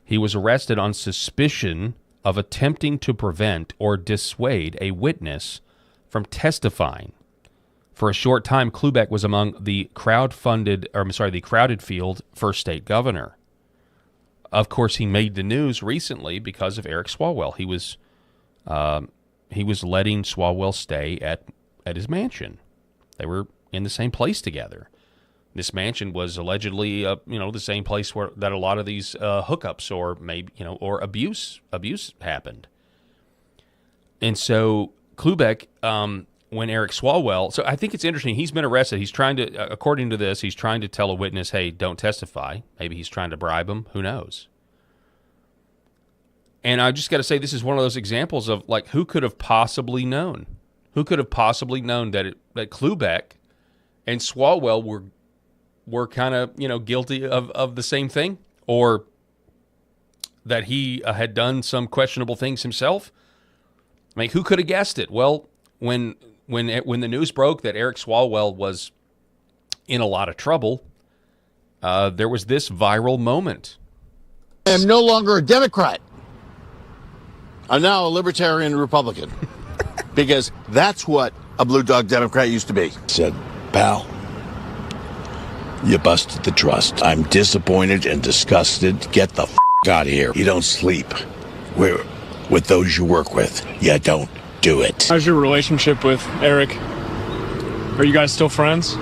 He was arrested on suspicion of attempting to prevent or dissuade a witness from testifying. For a short time, Klubeck was among the crowded field for state governor. Of course, he made the news recently because of Eric Swalwell. He was letting Swalwell stay at his mansion. They were in the same place together. This mansion was allegedly, the same place that a lot of these hookups or or abuse happened. And so Klubeck, when Eric Swalwell, so I think it's interesting. He's been arrested. He's trying to, according to this, he's trying to tell a witness, hey, don't testify. Maybe he's trying to bribe him. Who knows? And I just got to say, this is one of those examples of who could have possibly known? Who could have possibly known that Klubeck and Swalwell were kind of, guilty of the same thing, or that he had done some questionable things himself? Who could have guessed it? Well, when the news broke that Eric Swalwell was in a lot of trouble, there was this viral moment. I am no longer a Democrat. I'm now a libertarian Republican because that's what a blue dog Democrat used to be. Said, pal, you busted the trust. I'm disappointed and disgusted. Get the out of here. You don't sleep. We're with those you work with. You don't do it. How's your relationship with Eric? Are you guys still friends?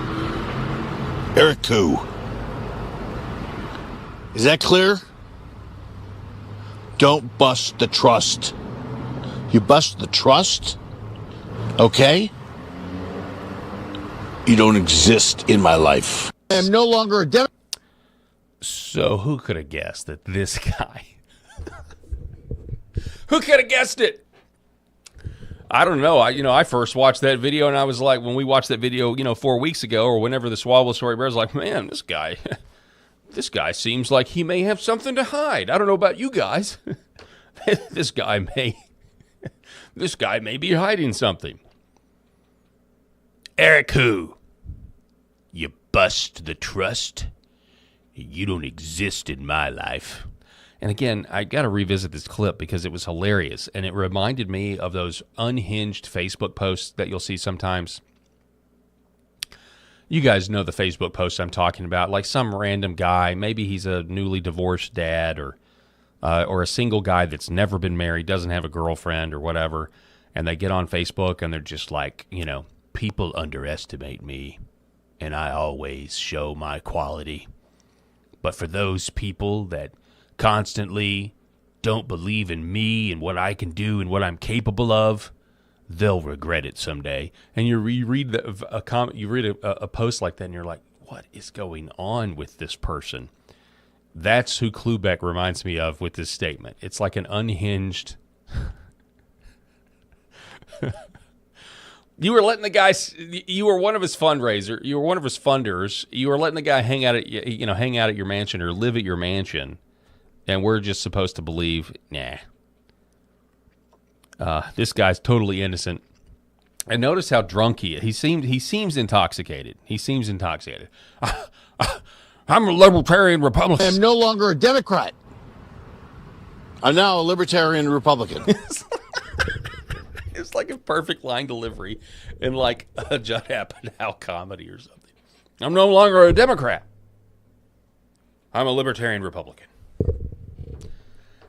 Eric who? Is that clear? Don't bust the trust. You bust the trust, okay? You don't exist in my life. I am no longer a Democrat. So who could have guessed that this guy... Who could have guessed it? I don't know. I first watched that video, and I was like, when we watched that video, 4 weeks ago, or whenever the Swalwell story was, like, man, this guy seems like he may have something to hide. I don't know about you guys. This guy may be hiding something. Eric who? You bust the trust? You don't exist in my life. And again, I got to revisit this clip because it was hilarious, and it reminded me of those unhinged Facebook posts that you'll see sometimes. You guys know the Facebook posts I'm talking about, like some random guy, maybe he's a newly divorced dad or a single guy that's never been married, doesn't have a girlfriend or whatever, and they get on Facebook and they're just like, people underestimate me, and I always show my quality. But for those people that constantly don't believe in me and what I can do and what I'm capable of, they'll regret it someday. And you read a post like that, and you're like, what is going on with this person? That's who Klubeck reminds me of with this statement. It's like an unhinged... You were letting the guy... You were one of his fundraisers. You were one of his funders. You were letting the guy hang out at your mansion or live at your mansion. And we're just supposed to believe, nah. This guy's totally innocent. And notice how drunk he is. He seems intoxicated. I'm a libertarian Republican. I am no longer a Democrat. I'm now a libertarian Republican. It's like a perfect line delivery in like a Judd Apatow comedy or something. I'm no longer a Democrat. I'm a libertarian Republican.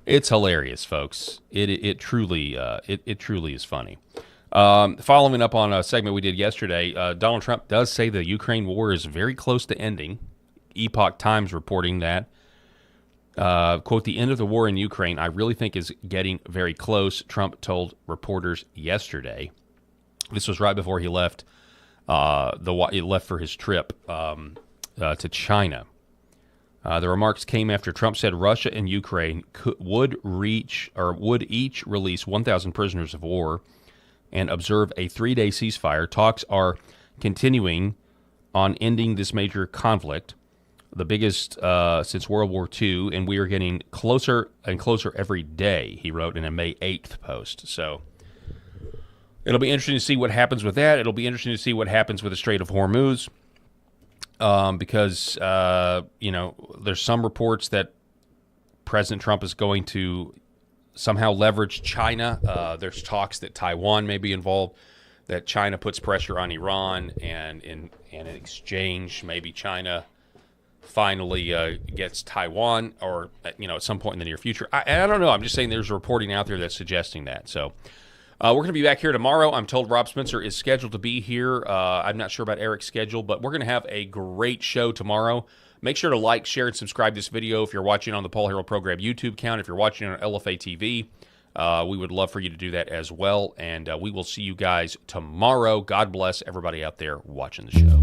It's hilarious, folks. It truly is funny. Following up on a segment we did yesterday, Donald Trump does say the Ukraine war is very close to ending. Epoch Times reporting that. Quote, the end of the war in Ukraine, I really think is getting very close, Trump told reporters yesterday. This was right before he left for his trip to China. The remarks came after Trump said Russia and Ukraine would each release 1,000 prisoners of war and observe a 3-day ceasefire. Talks are continuing on ending this major conflict, the biggest since World War II, and we are getting closer and closer every day, he wrote in a May 8th post. So it'll be interesting to see what happens with that. It'll be interesting to see what happens with the Strait of Hormuz. Because, there's some reports that President Trump is going to somehow leverage China. There's talks that Taiwan may be involved, that China puts pressure on Iran, and in exchange, maybe China finally gets Taiwan, or, at some point in the near future. I don't know. I'm just saying there's reporting out there that's suggesting that. So we're going to be back here tomorrow. I'm told Rob Spencer is scheduled to be here. I'm not sure about Eric's schedule, but we're going to have a great show tomorrow. Make sure to like, share, and subscribe this video if you're watching on the Paul Harrell Program YouTube account. If you're watching on LFA TV, we would love for you to do that as well. And we will see you guys tomorrow. God bless everybody out there watching the show.